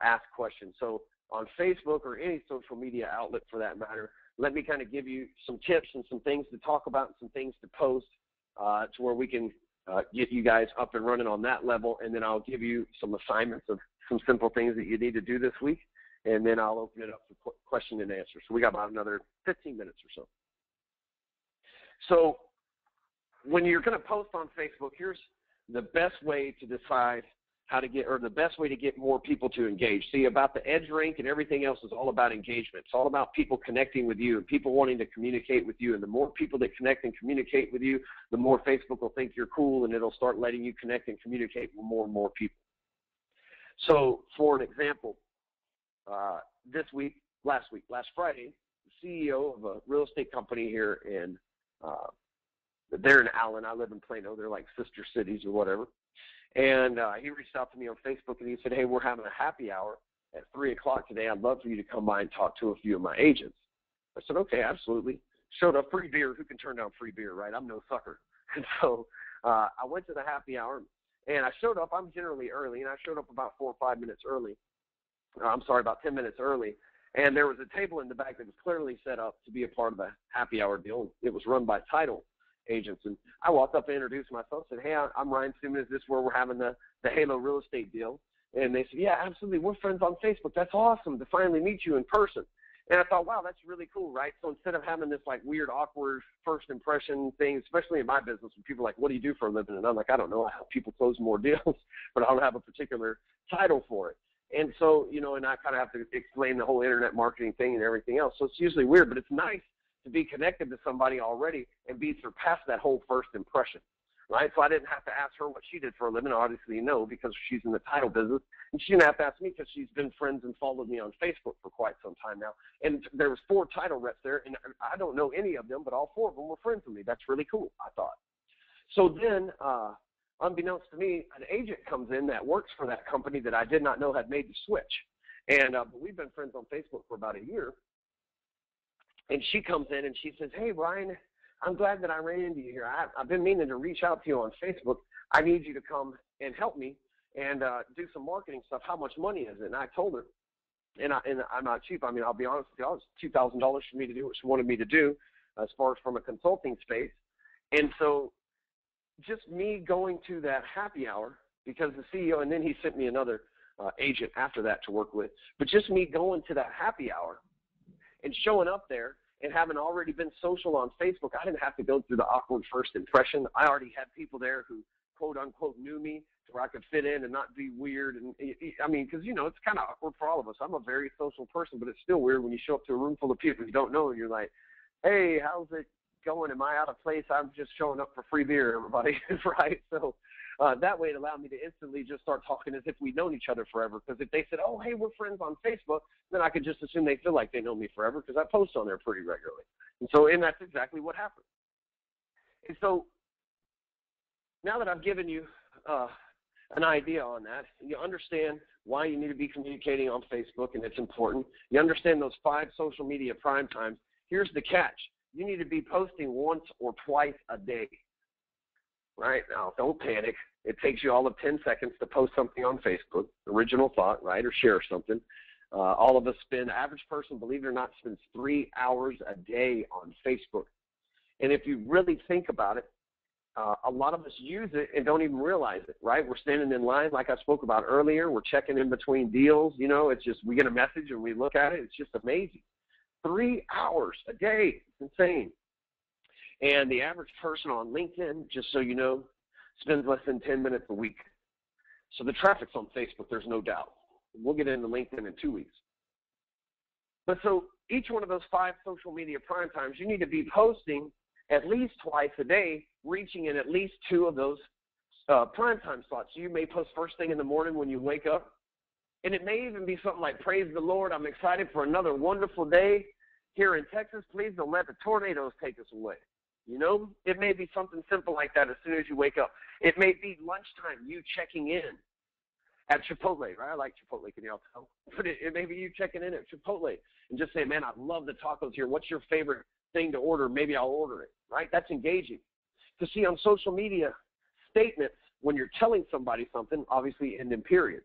ask questions. So on Facebook or any social media outlet for that matter, let me kind of give you some tips and some things to talk about and some things to post to where we can get you guys up and running on that level, and then I'll give you some assignments of some simple things that you need to do this week, and then I'll open it up for question and answer. So we got about another 15 minutes or so. So when you're going to post on Facebook, here's the best way to decide how to get, or the best way to get more people to engage. See, about the EdgeRank and everything else is all about engagement. It's all about people connecting with you and people wanting to communicate with you. And the more people that connect and communicate with you, the more Facebook will think you're cool, and it'll start letting you connect and communicate with more and more people. So for an example, last Friday, the CEO of a real estate company here in, they're in Allen. I live in Plano. They're like sister cities or whatever. And he reached out to me on Facebook, and he said, hey, we're having a happy hour at 3 o'clock today. I'd love for you to come by and talk to a few of my agents. I said, okay, absolutely. Showed up, free beer. Who can turn down free beer, right? I'm no sucker. And so I went to the happy hour, and I showed up. I'm generally early, and I showed up about 4 or 5 minutes early. About 10 minutes early. And there was a table in the back that was clearly set up to be a part of the happy hour deal. It was run by title agents. And I walked up and introduced myself, said, hey, I'm Ryan Simmons. Is this where we're having the Halo real estate deal? And they said, yeah, absolutely. We're friends on Facebook. That's awesome to finally meet you in person. And I thought, wow, that's really cool, right? So instead of having this like weird, awkward first impression thing, especially in my business, when people are like, what do you do for a living? And I'm like, I don't know. I help people close more deals, but I don't have a particular title for it. And so, and I kind of have to explain the whole internet marketing thing and everything else. So it's usually weird, but it's nice to be connected to somebody already and be surpassed that whole first impression, right? So I didn't have to ask her what she did for a living. Obviously, no, because she's in the title business. And she didn't have to ask me because she's been friends and followed me on Facebook for quite some time now. And there was 4 title reps there, and I don't know any of them, but all 4 of them were friends with me. That's really cool, I thought. So then, unbeknownst to me, an agent comes in that works for that company that I did not know had made the switch. And but we've been friends on Facebook for about a year. And she comes in and she says, hey, Ryan, I'm glad that I ran into you here. I've been meaning to reach out to you on Facebook. I need you to come and help me and do some marketing stuff. How much money is it? And I told her, and I'm not cheap. I mean, I'll be honest with you, it was $2,000 for me to do what she wanted me to do as far as from a consulting space. And so just me going to that happy hour, because the CEO, and then he sent me another agent after that to work with, but just me going to that happy hour and showing up there and having already been social on Facebook, I didn't have to go through the awkward first impression. I already had people there who, quote unquote, knew me to where I could fit in and not be weird. And I mean, because, it's kind of awkward for all of us. I'm a very social person, but it's still weird when you show up to a room full of people you don't know and you're like, hey, how's it going? Am I out of place? I'm just showing up for free beer, everybody, right? So that way it allowed me to instantly just start talking as if we'd known each other forever. Because if they said, oh, hey, we're friends on Facebook, then I could just assume they feel like they know me forever because I post on there pretty regularly. And that's exactly what happened. And so now that I've given you an idea on that, you understand why you need to be communicating on Facebook and it's important. You understand those 5 social media prime times. Here's the catch. You need to be posting once or twice a day. Right? Now, don't panic. It takes you all of 10 seconds to post something on Facebook, original thought, right, or share something. All of us spend, average person, believe it or not, spends 3 hours a day on Facebook. And if you really think about it, a lot of us use it and don't even realize it, right? We're standing in line like I spoke about earlier. We're checking in between deals. You know, it's just we get a message and we look at it. It's just amazing. 3 hours a day. It's insane. And the average person on LinkedIn, just so you know, spends less than 10 minutes a week. So the traffic's on Facebook, there's no doubt. We'll get into LinkedIn in 2 weeks. But so each one of those 5 social media prime times, you need to be posting at least twice a day, reaching in at least 2 of those prime time slots. So you may post first thing in the morning when you wake up, and it may even be something like, praise the Lord, I'm excited for another wonderful day here in Texas. Please don't let the tornadoes take us away. You know, it may be something simple like that as soon as you wake up. It may be lunchtime, you checking in at Chipotle, right? I like Chipotle, can y'all tell? But it may be you checking in at Chipotle and just saying, man, I love the tacos here. What's your favorite thing to order? Maybe I'll order it, right? That's engaging. To see on social media, statements, when you're telling somebody something, obviously end in period.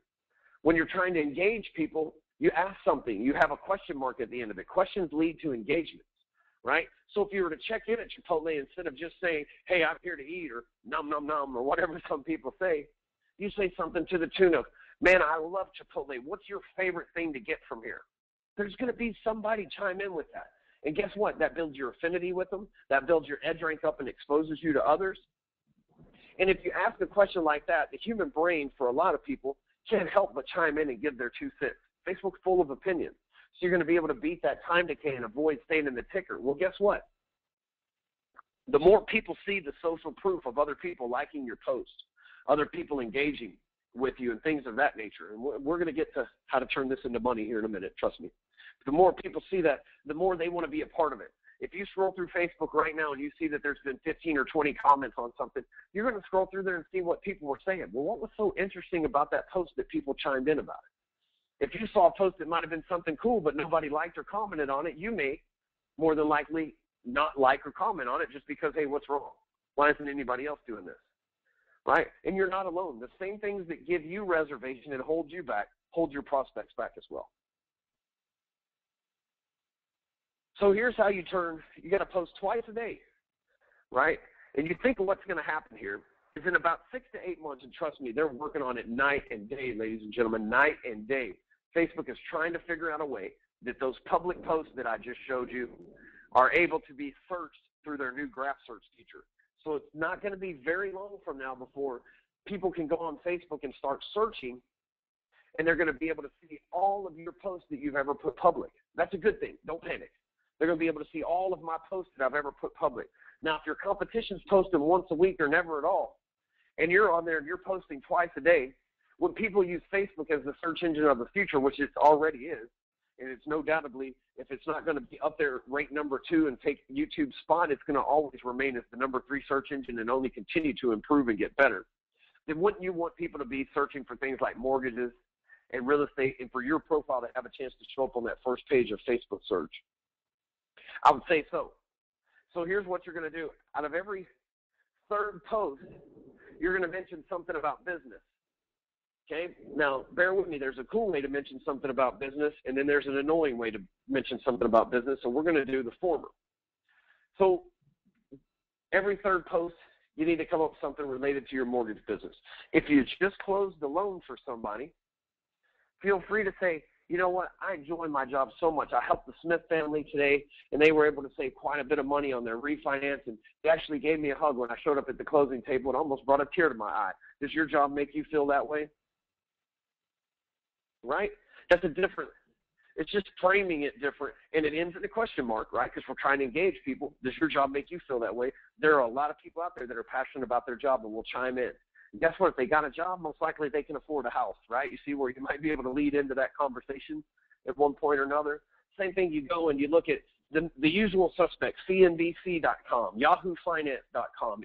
When you're trying to engage people, you ask something. You have a question mark at the end of it. Questions lead to engagements, right? So if you were to check in at Chipotle, instead of just saying, hey, I'm here to eat, or nom, nom, nom, or whatever some people say, you say something to the tune of, man, I love Chipotle. What's your favorite thing to get from here? There's going to be somebody chime in with that. And guess what? That builds your affinity with them. That builds your EdgeRank up and exposes you to others. And if you ask a question like that, the human brain, for a lot of people, can't help but chime in and give their 2 cents. Facebook's full of opinions. So you're going to be able to beat that time decay and avoid staying in the ticker. Well, guess what? The more people see the social proof of other people liking your post, other people engaging with you and things of that nature. And we're going to get to how to turn this into money here in a minute, trust me. The more people see that, the more they want to be a part of it. If you scroll through Facebook right now and you see that there's been 15 or 20 comments on something, you're going to scroll through there and see what people were saying. Well, what was so interesting about that post that people chimed in about it? If you saw a post that might have been something cool but nobody liked or commented on it, you may more than likely not like or comment on it just because, hey, what's wrong? Why isn't anybody else doing this? Right? And you're not alone. The same things that give you reservation and hold you back, hold your prospects back as well. So here's how you you got to post twice a day, right? And you think of what's going to happen here is in about 6 to 8 months, and trust me, they're working on it night and day, ladies and gentlemen, night and day. Facebook is trying to figure out a way that those public posts that I just showed you are able to be searched through their new graph search feature. So it's not going to be very long from now before people can go on Facebook and start searching, and they're going to be able to see all of your posts that you've ever put public. That's a good thing. Don't panic. They're going to be able to see all of my posts that I've ever put public. Now, if your competition's posting once a week or never at all, and you're on there and you're posting twice a day, when people use Facebook as the search engine of the future, which it already is, and it's no doubtably, if it's not going to be up there ranked number 2 and take YouTube's spot, it's going to always remain as the number 3 search engine and only continue to improve and get better. Then wouldn't you want people to be searching for things like mortgages and real estate, and for your profile to have a chance to show up on that first page of Facebook search? I would say so. So here's what you're going to do. Out of every 3rd post, you're going to mention something about business. Okay? Now, bear with me. There's a cool way to mention something about business, and then there's an annoying way to mention something about business, so we're going to do the former. So every 3rd post, you need to come up with something related to your mortgage business. If you just closed the loan for somebody, feel free to say, you know what, I enjoy my job so much. I helped the Smith family today, and they were able to save quite a bit of money on their refinance, and they actually gave me a hug when I showed up at the closing table and almost brought a tear to my eye. Does your job make you feel that way? Right? That's a different, it's just framing it different, and it ends in a question mark, right? Because we're trying to engage people. Does your job make you feel that way? There are a lot of people out there that are passionate about their job and will chime in. Guess what? If they got a job, most likely they can afford a house, right? You see where you might be able to lead into that conversation at one point or another. Same thing, you go and you look at the usual suspects, CNBC.com, YahooFinance.com,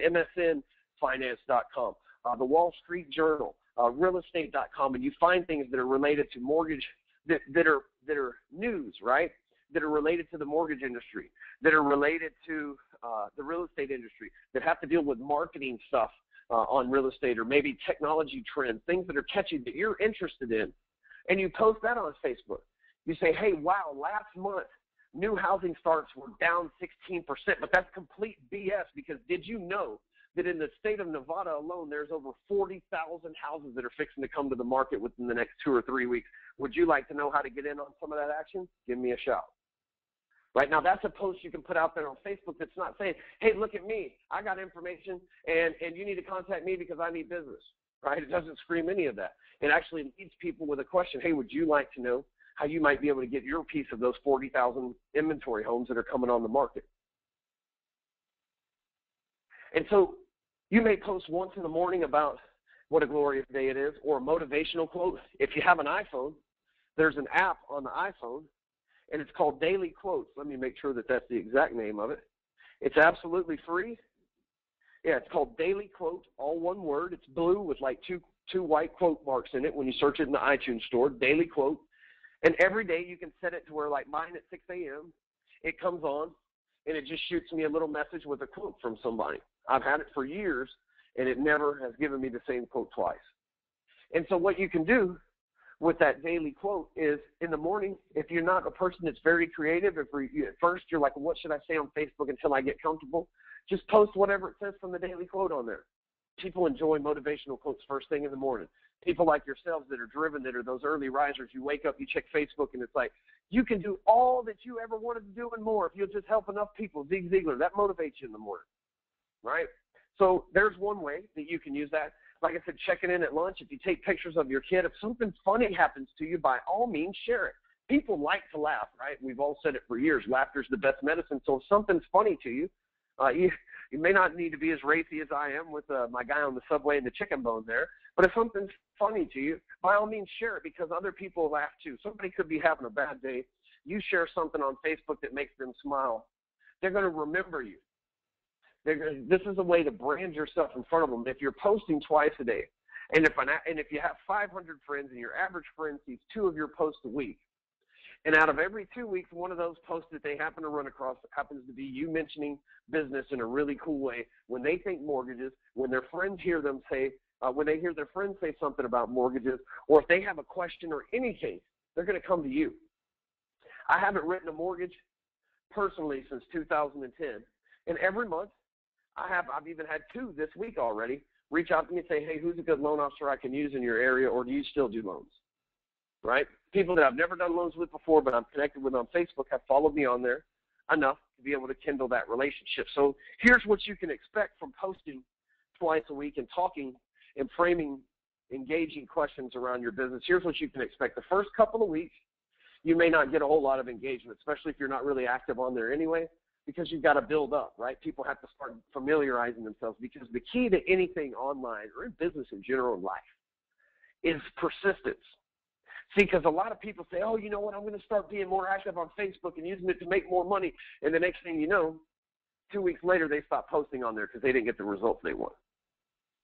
MSNFinance.com, the Wall Street Journal, realestate.com, and you find things that are related to mortgage, that are news, right? That are related to the mortgage industry, that are related to the real estate industry, that have to deal with marketing stuff on real estate, or maybe technology trends, things that are catchy that you're interested in, and you post that on Facebook. You say, hey, wow, last month new housing starts were down 16%, but that's complete BS, because did you know that in the state of Nevada alone, there's over 40,000 houses that are fixing to come to the market within the next 2 or 3 weeks? Would you like to know how to get in on some of that action? Give me a shout. Right now, that's a post you can put out there on Facebook that's not saying, hey, look at me, I got information, and you need to contact me because I need business, right? It doesn't scream any of that. It actually leads people with a question, hey, would you like to know how you might be able to get your piece of those 40,000 inventory homes that are coming on the market? And so you may post once in the morning about what a glorious day it is, or a motivational quote. If you have an iPhone, there's an app on the iPhone, and it's called Daily Quotes. Let me make sure that that's the exact name of it. It's absolutely free. Yeah, it's called Daily Quote, all one word. It's blue with like two white quote marks in it when you search it in the iTunes store, Daily Quote. And every day you can set it to where, like mine at 6 a.m., it comes on, and it just shoots me a little message with a quote from somebody. I've had it for years, and it never has given me the same quote twice. And so what you can do with that daily quote is, in the morning, if you're not a person that's very creative, if at first you're like, what should I say on Facebook until I get comfortable, just post whatever it says from the daily quote on there. People enjoy motivational quotes first thing in the morning. People like yourselves that are driven, that are those early risers, you wake up, you check Facebook, and it's like, you can do all that you ever wanted to do and more if you'll just help enough people. Zig Ziglar, that motivates you in the morning, right? So there's one way that you can use that. Like I said, checking in at lunch, if you take pictures of your kid, if something funny happens to you, by all means, share it. People like to laugh, right? We've all said it for years. Laughter's the best medicine. So if something's funny to you, you may not need to be as racy as I am with my guy on the subway and the chicken bone there, but if something's funny to you, by all means, share it, because other people laugh too. Somebody could be having a bad day. You share something on Facebook that makes them smile. They're going to remember you. This is a way to brand yourself in front of them. If you're posting twice a day, and if you have 500 friends and your average friend sees 2 of your posts a week, and out of every 2 weeks, one of those posts that they happen to run across happens to be you mentioning business in a really cool way, when they think mortgages, when their friends hear them say, when they hear their friends say something about mortgages, or if they have a question or anything, they're going to come to you. I haven't written a mortgage personally since 2010, and every month, I've even had 2 this week already reach out to me and say, hey, who's a good loan officer I can use in your area, or do you still do loans? Right? People that I've never done loans with before, but I'm connected with on Facebook, have followed me on there enough to be able to kindle that relationship. So here's what you can expect from posting twice a week and talking and framing engaging questions around your business. Here's what you can expect. The first couple of weeks, you may not get a whole lot of engagement, especially if you're not really active on there anyway, because you've got to build up, right? People have to start familiarizing themselves, because the key to anything online or in business in general in life is persistence. See, because a lot of people say, oh, you know what, I'm going to start being more active on Facebook and using it to make more money. And the next thing you know, 2 weeks later, they stop posting on there because they didn't get the results they want.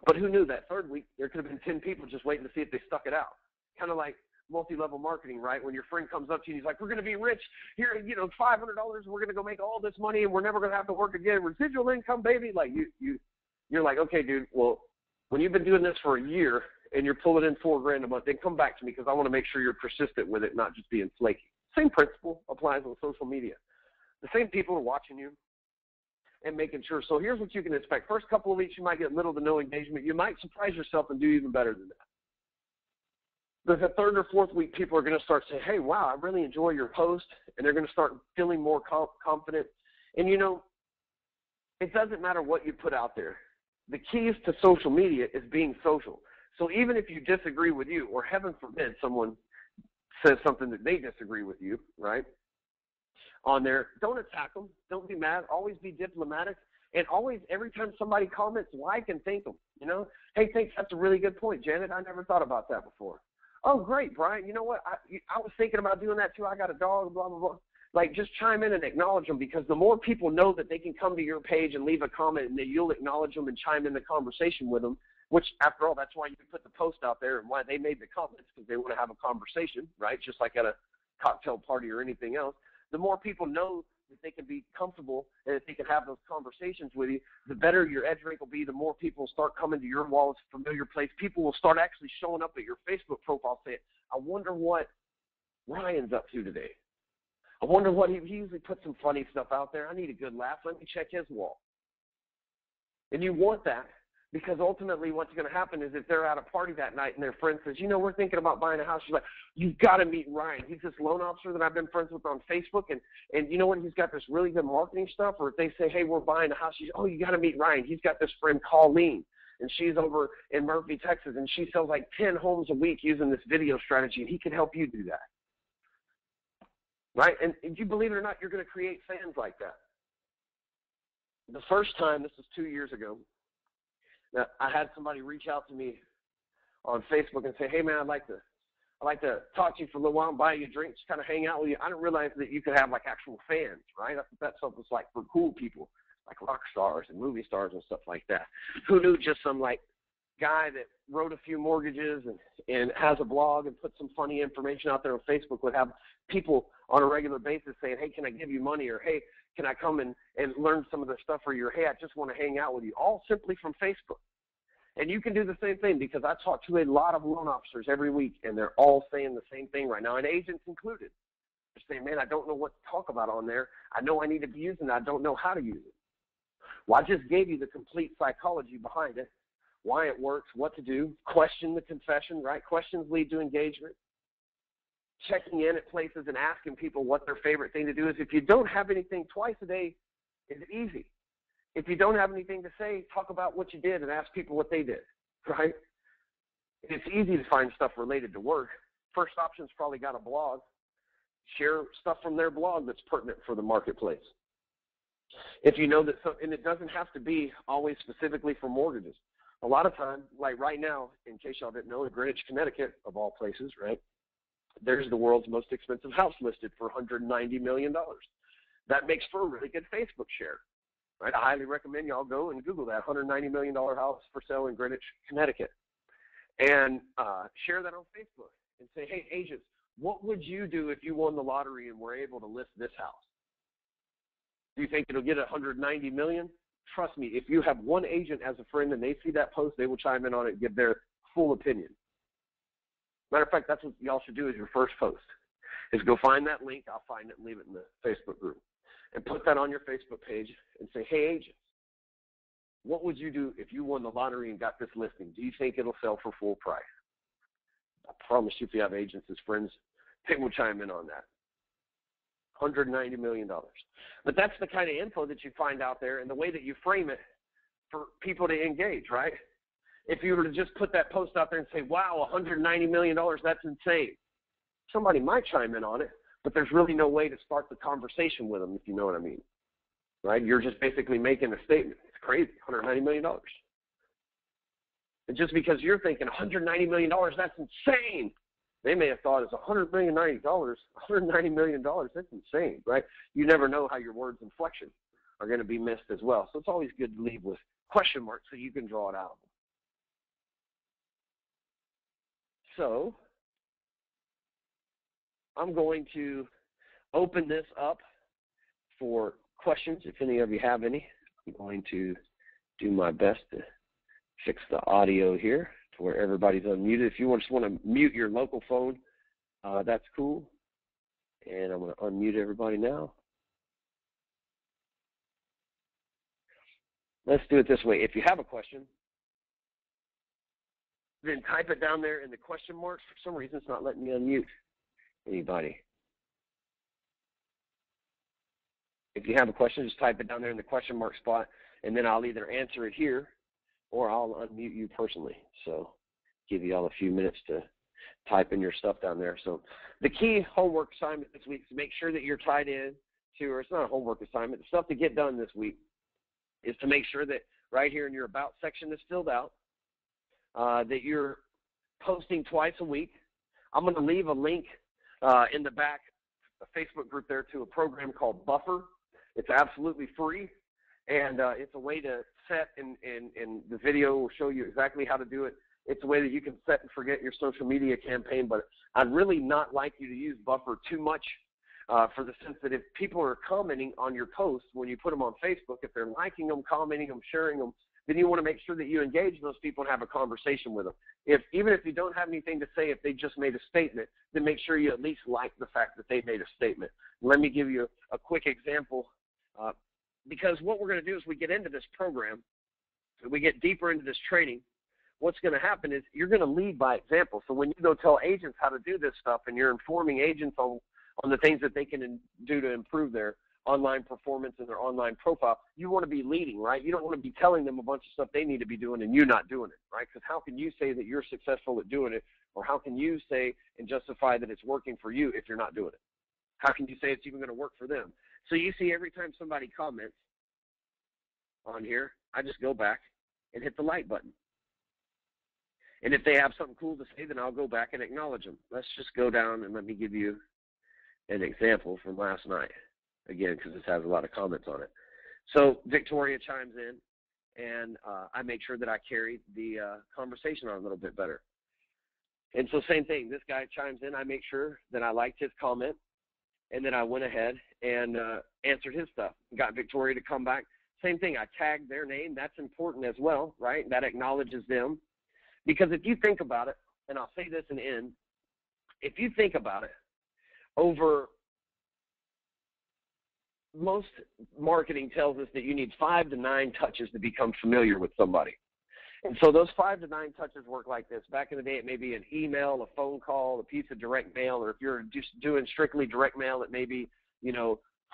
But who knew that third week, there could have been 10 people just waiting to see if they stuck it out. Kind of like multi-level marketing, right? When your friend comes up to you and he's like, we're going to be rich. Here, $500, we're going to go make all this money, and we're never going to have to work again. Residual income, baby. Like you're like, okay, dude, well, when you've been doing this for a year and you're pulling in $4,000 a month, then come back to me, because I want to make sure you're persistent with it, not just being flaky. Same principle applies on social media. The same people are watching you and making sure. So here's what you can expect. First couple of weeks, you might get little to no engagement. You might surprise yourself and do even better than that. The 3rd or 4th week, people are going to start saying, hey, wow, I really enjoy your post, and they're going to start feeling more confident. And, it doesn't matter what you put out there. The keys to social media is being social. So even if you disagree with you, or heaven forbid someone says something that they disagree with you, right, on there, don't attack them. Don't be mad. Always be diplomatic. And always, every time somebody comments, like and thank them. Hey, thanks, that's a really good point, Janet. I never thought about that before. Oh, great, Brian. You know what? I was thinking about doing that too. I got a dog, blah, blah, blah. Like, just chime in and acknowledge them, because the more people know that they can come to your page and leave a comment, and that you'll acknowledge them and chime in the conversation with them, which, after all, that's why you put the post out there and why they made the comments, because they want to have a conversation, right? Just like at a cocktail party or anything else. The more people know that they can be comfortable and that they can have those conversations with you, the better your EdgeRank will be, the more people will start coming to your wall. It's a familiar place. People will start actually showing up at your Facebook profile saying, I wonder what Ryan's up to today. I wonder what he usually puts some funny stuff out there. I need a good laugh. Let me check his wall. And you want that because ultimately what's going to happen is if they're at a party that night and their friend says, you know, we're thinking about buying a house. You're like, you've got to meet Ryan. He's this loan officer that I've been friends with on Facebook. And you know what? He's got this really good marketing stuff. Or if they say, hey, we're buying a house, oh, you got to meet Ryan. He's got this friend, Colleen. And she's over in Murphy, Texas. And she sells like 10 homes a week using this video strategy. And he can help you do that. Right? And you believe it or not, you're going to create fans like that. The first time, this was 2 years ago, now, I had somebody reach out to me on Facebook and say, hey, man, I'd like to talk to you for a little while and buy you a drink, just kind of hang out with you. I didn't realize that you could have, like, actual fans, right? I thought that stuff was, like, for cool people, like rock stars and movie stars and stuff like that. Who knew just some, like, guy that wrote a few mortgages and has a blog and put some funny information out there on Facebook would have people on a regular basis saying, hey, can I give you money? Or, hey, can I come and learn some of the stuff? Or, hey, I just want to hang out with you, all simply from Facebook. And you can do the same thing because I talk to a lot of loan officers every week, and they're all saying the same thing right now, and agents included. They're saying, man, I don't know what to talk about on there. I know I need to be using it. I don't know how to use it. Well, I just gave you the complete psychology behind it, why it works, what to do, question the confession, right? Questions lead to engagement. Checking in at places and asking people what their favorite thing to do is. If you don't have anything, twice a day is easy. If you don't have anything to say, talk about what you did and ask people what they did, right? It's easy to find stuff related to work. First Option's probably got a blog. Share stuff from their blog that's pertinent for the marketplace. If you know that, and it doesn't have to be always specifically for mortgages. A lot of times, like right now, in case y'all didn't know, in Greenwich, Connecticut, of all places, right, there's the world's most expensive house listed for $190 million. That makes for a really good Facebook share, right? I highly recommend y'all go and Google that $190 million house for sale in Greenwich, Connecticut, and share that on Facebook and say, hey, agents, what would you do if you won the lottery and were able to list this house? Do you think it'll get $190 million? Trust me, if you have one agent as a friend and they see that post, they will chime in on it and give their full opinion. Matter of fact, that's what y'all should do as your first post, is go find that link. I'll find it and leave it in the Facebook group. And put that on your Facebook page and say, hey, agents, what would you do if you won the lottery and got this listing? Do you think it'll sell for full price? I promise you, if you have agents as friends, they will chime in on that. $190 million. But that's the kind of info that you find out there and the way that you frame it for people to engage, right? If you were to just put that post out there and say, wow, $190 million, that's insane. Somebody might chime in on it, but there's really no way to start the conversation with them, if you know what I mean, right? You're just basically making a statement. It's crazy, $190 million. And just because you're thinking $190 million, that's insane. They may have thought it's $190 million, that's insane, right? You never know how your words inflection are going to be missed as well. So it's always good to leave with question marks so you can draw it out. So I'm going to open this up for questions, if any of you have any. I'm going to do my best to fix the audio here to where everybody's unmuted. If you just want to mute your local phone, that's cool. And I'm going to unmute everybody now. Let's do it this way. If you have a question, then type it down there in the question marks. For some reason, it's not letting me unmute anybody. If you have a question, just type it down there in the question mark spot, and then I'll either answer it here or I'll unmute you personally. So give you all a few minutes to type in your stuff down there. So the key homework assignment this week is to make sure that you're tied in to, or it's not a homework assignment, the stuff to get done this week is to make sure that right here in your About section is filled out, that you're posting twice a week. I'm going to leave a link in the back, a Facebook group there, to a program called Buffer. It's absolutely free, and it's a way to set, and the video will show you exactly how to do it. It's a way that you can set and forget your social media campaign, but I'd really not like you to use Buffer too much for the sense that if people are commenting on your posts when you put them on Facebook, if they're liking them, commenting them, sharing them, then you want to make sure that you engage those people and have a conversation with them. Even if you don't have anything to say, if they just made a statement, then make sure you at least like the fact that they made a statement. Let me give you a quick example, because what we're going to do is we get into this program, we get deeper into this training. What's going to happen is you're going to lead by example. So when you go tell agents how to do this stuff and you're informing agents on the things that they can do to improve their online performance and their online profile, you want to be leading, right? You don't want to be telling them a bunch of stuff they need to be doing and you not doing it, right? Because how can you say that you're successful at doing it, or how can you say and justify that it's working for you if you're not doing it? How can you say it's even going to work for them? So you see, every time somebody comments on here, I just go back and hit the like button. And if they have something cool to say, then I'll go back and acknowledge them. Let's just go down and let me give you an example from last night. Again, because this has a lot of comments on it. So Victoria chimes in, and I make sure that I carry the conversation on a little bit better. And so same thing, this guy chimes in, I make sure that I liked his comment, and then I went ahead and answered his stuff. Got Victoria to come back. Same thing, I tagged their name. That's important as well, right? That acknowledges them. Because if you think about it, and I'll say this in the end, if you think about it, over most marketing tells us that you need 5 to 9 touches to become familiar with somebody. And so those 5 to 9 touches work like this. Back in the day, it may be an email, a phone call, a piece of direct mail, or if you're just doing strictly direct mail, it may be,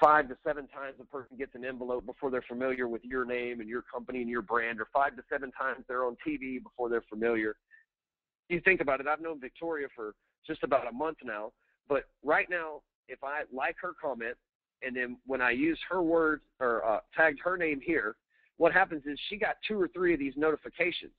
5 to 7 times the person gets an envelope before they're familiar with your name and your company and your brand, or 5 to 7 times they're on TV before they're familiar. You think about it, I've known Victoria for just about a month now, but right now, if I like her comment, and then when I use her words or tagged her name here, what happens is she got 2 or 3 of these notifications.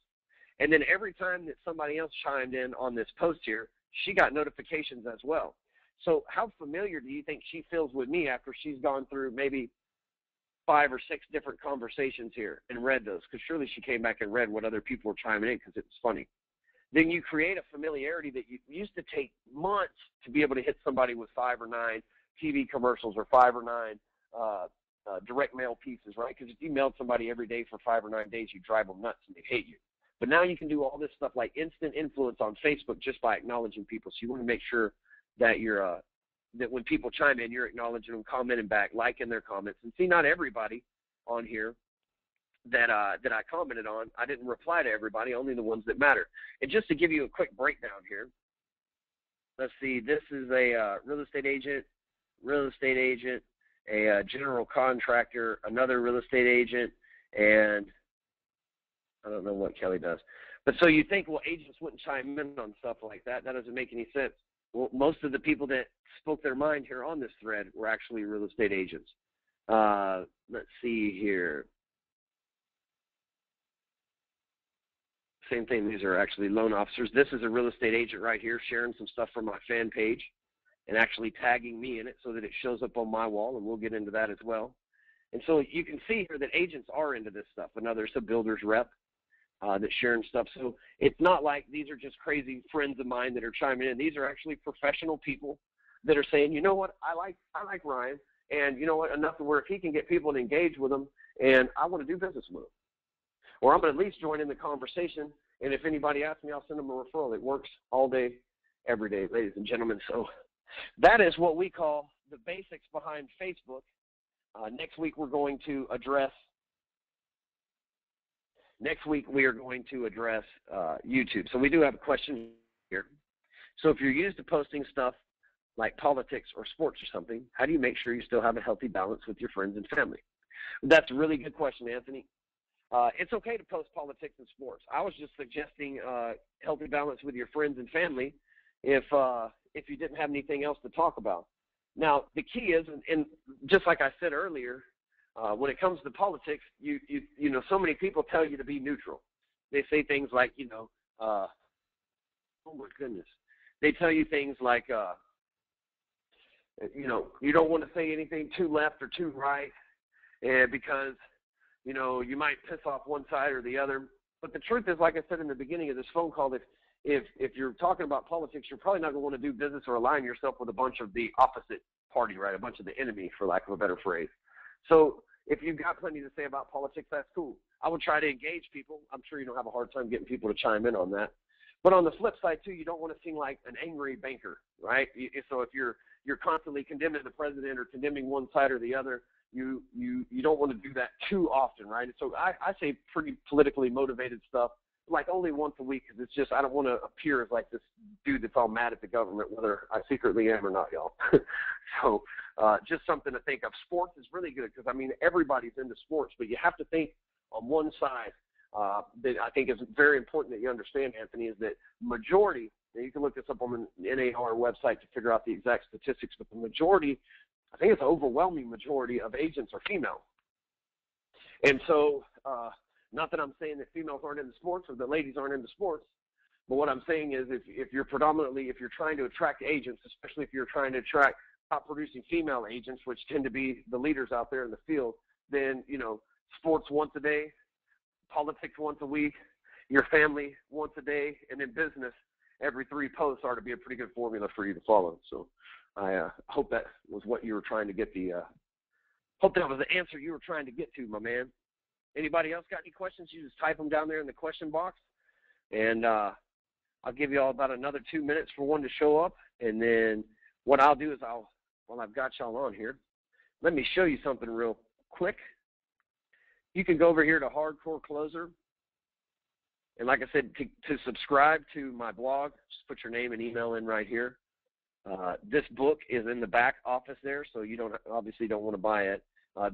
And then every time that somebody else chimed in on this post here, she got notifications as well. So how familiar do you think she feels with me after she's gone through maybe 5 or 6 different conversations here and read those? Because surely she came back and read what other people were chiming in because it was funny. Then you create a familiarity that you used to take months to be able to hit somebody with 5 or 9 TV commercials or 5 or 9 direct mail pieces, right? Because if you mailed somebody every day for 5 or 9 days, you drive them nuts and they hate you. But now you can do all this stuff like instant influence on Facebook just by acknowledging people. So you want to make sure that you're that when people chime in, you're acknowledging them, commenting back, liking their comments. And see, not everybody on here that I commented on, I didn't reply to everybody, only the ones that matter. And just to give you a quick breakdown here, let's see, this is a real estate agent, a general contractor, another real estate agent, and I don't know what Kelly does. But so you think, well, agents wouldn't chime in on stuff like that. That doesn't make any sense. Well, most of the people that spoke their mind here on this thread were actually real estate agents. Let's see here. Same thing. These are actually loan officers. This is a real estate agent right here sharing some stuff from my fan page and actually tagging me in it so that it shows up on my wall, and we'll get into that as well. And so you can see here that agents are into this stuff. Another's a builder's rep that's sharing stuff. So it's not like these are just crazy friends of mine that are chiming in. These are actually professional people that are saying, you know what, I like Ryan, and you know what, enough to where if he can get people to engage with him, and I want to do business with him. Or I'm going to at least join in the conversation, and if anybody asks me, I'll send them a referral. It works all day, every day, ladies and gentlemen. So that is what we call the basics behind Facebook. Next week we are going to address YouTube. So we do have a question here. So if you're used to posting stuff like politics or sports or something, how do you make sure you still have a healthy balance with your friends and family? That's a really good question, Anthony. It's okay to post politics and sports. I was just suggesting healthy balance with your friends and family if you didn't have anything else to talk about. Now, the key is, and just like I said earlier, when it comes to politics, you know, so many people tell you to be neutral. They say things like, oh my goodness. They tell you things like, you don't want to say anything too left or too right, because, you might piss off one side or the other. But the truth is, like I said in the beginning of this phone call, that if you're talking about politics, you're probably not going to want to do business or align yourself with a bunch of the opposite party, right? A bunch of the enemy, for lack of a better phrase. So if you've got plenty to say about politics, that's cool. I would try to engage people. I'm sure you don't have a hard time getting people to chime in on that. But on the flip side, too, you don't want to seem like an angry banker, right? So if you're constantly condemning the president or condemning one side or the other, you don't want to do that too often, right? So I say pretty politically motivated stuff, like only once a week, because it's just I don't want to appear as like this dude that's all mad at the government, whether I secretly am or not, y'all. So just something to think of. Sports is really good because, I mean, everybody's into sports, but you have to think on one side that I think is very important that you understand, Anthony, is that majority, and you can look this up on the NAR website to figure out the exact statistics, but the majority, I think it's an overwhelming majority of agents are female. And so not that I'm saying that females aren't into sports or that ladies aren't into sports, but what I'm saying is if you're trying to attract agents, especially if you're trying to attract top producing female agents, which tend to be the leaders out there in the field, then, you know, sports once a day, politics once a week, your family once a day, and then business every 3 posts are to be a pretty good formula for you to follow. So I hope that was what you were trying to get hope that was the answer you were trying to get to, my man. Anybody else got any questions? You just type them down there in the question box, and I'll give you all about another 2 minutes for one to show up, and then what I'll do is while I've got y'all on here, let me show you something real quick. You can go over here to Hardcore Closer, and like I said, to subscribe to my blog, just put your name and email in right here. This book is in the back office there, so you obviously don't want to buy it.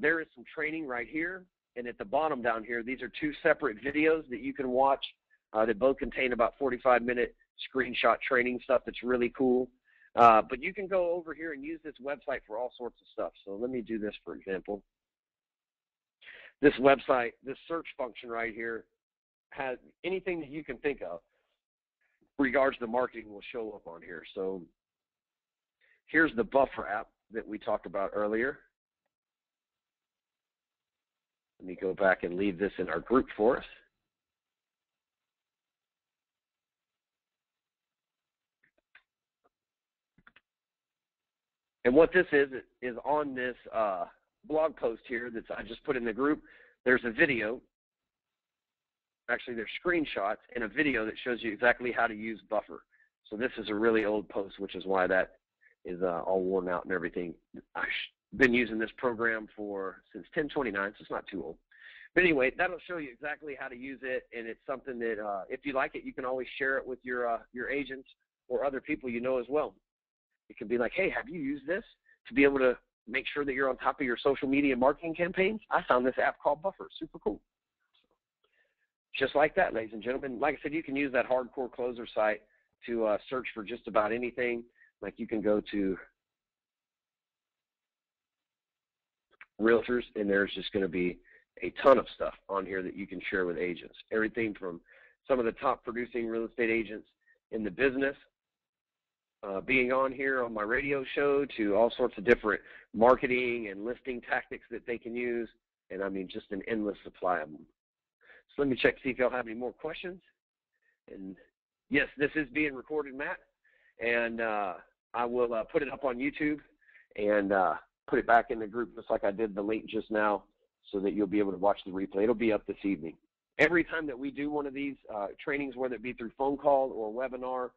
There is some training right here, and at the bottom down here, these are 2 separate videos that you can watch that both contain about 45-minute screenshot training stuff that's really cool. But you can go over here and use this website for all sorts of stuff. So let me do this, for example. This website, this search function right here, has anything that you can think of regards to marketing will show up on here. So here's the Buffer app that we talked about earlier. Let me go back and leave this in our group for us. And what this is on this blog post here that I just put in the group, there's a video. Actually, there's screenshots and a video that shows you exactly how to use Buffer. So this is a really old post, which is why that is all worn out and everything. I've been using this program since 10/29, so it's not too old. But anyway, that'll show you exactly how to use it, and it's something that if you like it, you can always share it with your agents or other people you know as well. It can be like, hey, have you used this to be able to make sure that you're on top of your social media marketing campaigns? I found this app called Buffer. Super cool. Just like that, ladies and gentlemen. Like I said, you can use that Hardcore Closer site to search for just about anything. Like you can go to realtors, and there's just going to be a ton of stuff on here that you can share with agents. Everything from some of the top producing real estate agents in the business being on here on my radio show to all sorts of different marketing and listing tactics that they can use. And I mean, just an endless supply of them. So let me check, see if y'all have any more questions. And yes, this is being recorded, Matt. And I will put it up on YouTube and put it back in the group just like I did the link just now so that you'll be able to watch the replay. It'll be up this evening. Every time that we do one of these trainings, whether it be through phone call or webinar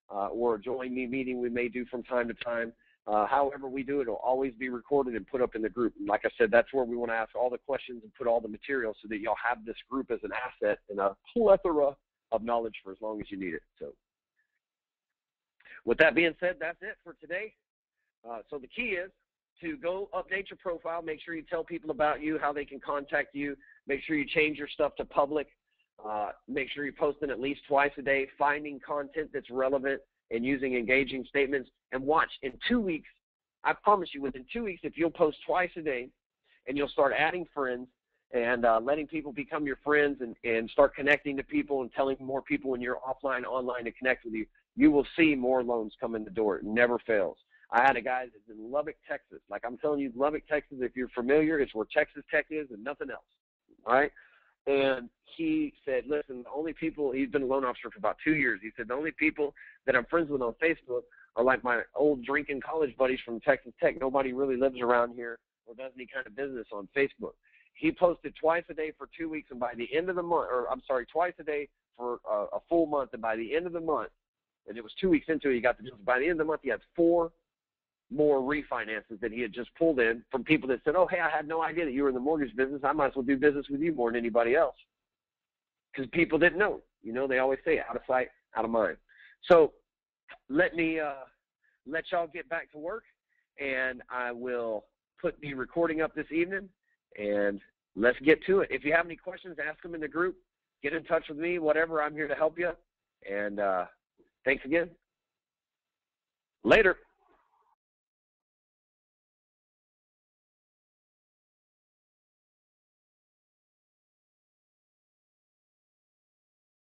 or a join me meeting we may do from time to time, however we do it, it'll always be recorded and put up in the group. And like I said, that's where we want to ask all the questions and put all the material so that y'all have this group as an asset and a plethora of knowledge for as long as you need it. So with that being said, that's it for today. So the key is to go update your profile. Make sure you tell people about you, how they can contact you. Make sure you change your stuff to public. Make sure you're posting at least twice a day, finding content that's relevant and using engaging statements. And watch, in 2 weeks, I promise you, within 2 weeks, if you'll post twice a day and you'll start adding friends and letting people become your friends and start connecting to people and telling more people when you're offline, online to connect with you, you will see more loans come in the door. It never fails. I had a guy that's in Lubbock, Texas. Like I'm telling you, Lubbock, Texas, if you're familiar, it's where Texas Tech is and nothing else. All right? And he said, listen, the only people, he's been a loan officer for about 2 years. He said, the only people that I'm friends with on Facebook are like my old drinking college buddies from Texas Tech. Nobody really lives around here or does any kind of business on Facebook. He posted twice a day for 2 weeks, and by the end of the month, twice a day for a full month, and by the end of the month, and it was 2 weeks into it, he got the business. By the end of the month, he had 4 more refinances that he had just pulled in from people that said, oh, hey, I had no idea that you were in the mortgage business. I might as well do business with you more than anybody else. Because people didn't know. You know, they always say out of sight, out of mind. So let me let y'all get back to work, and I will put the recording up this evening, and let's get to it. If you have any questions, ask them in the group. Get in touch with me, whatever. I'm here to help you. And thanks again. Later.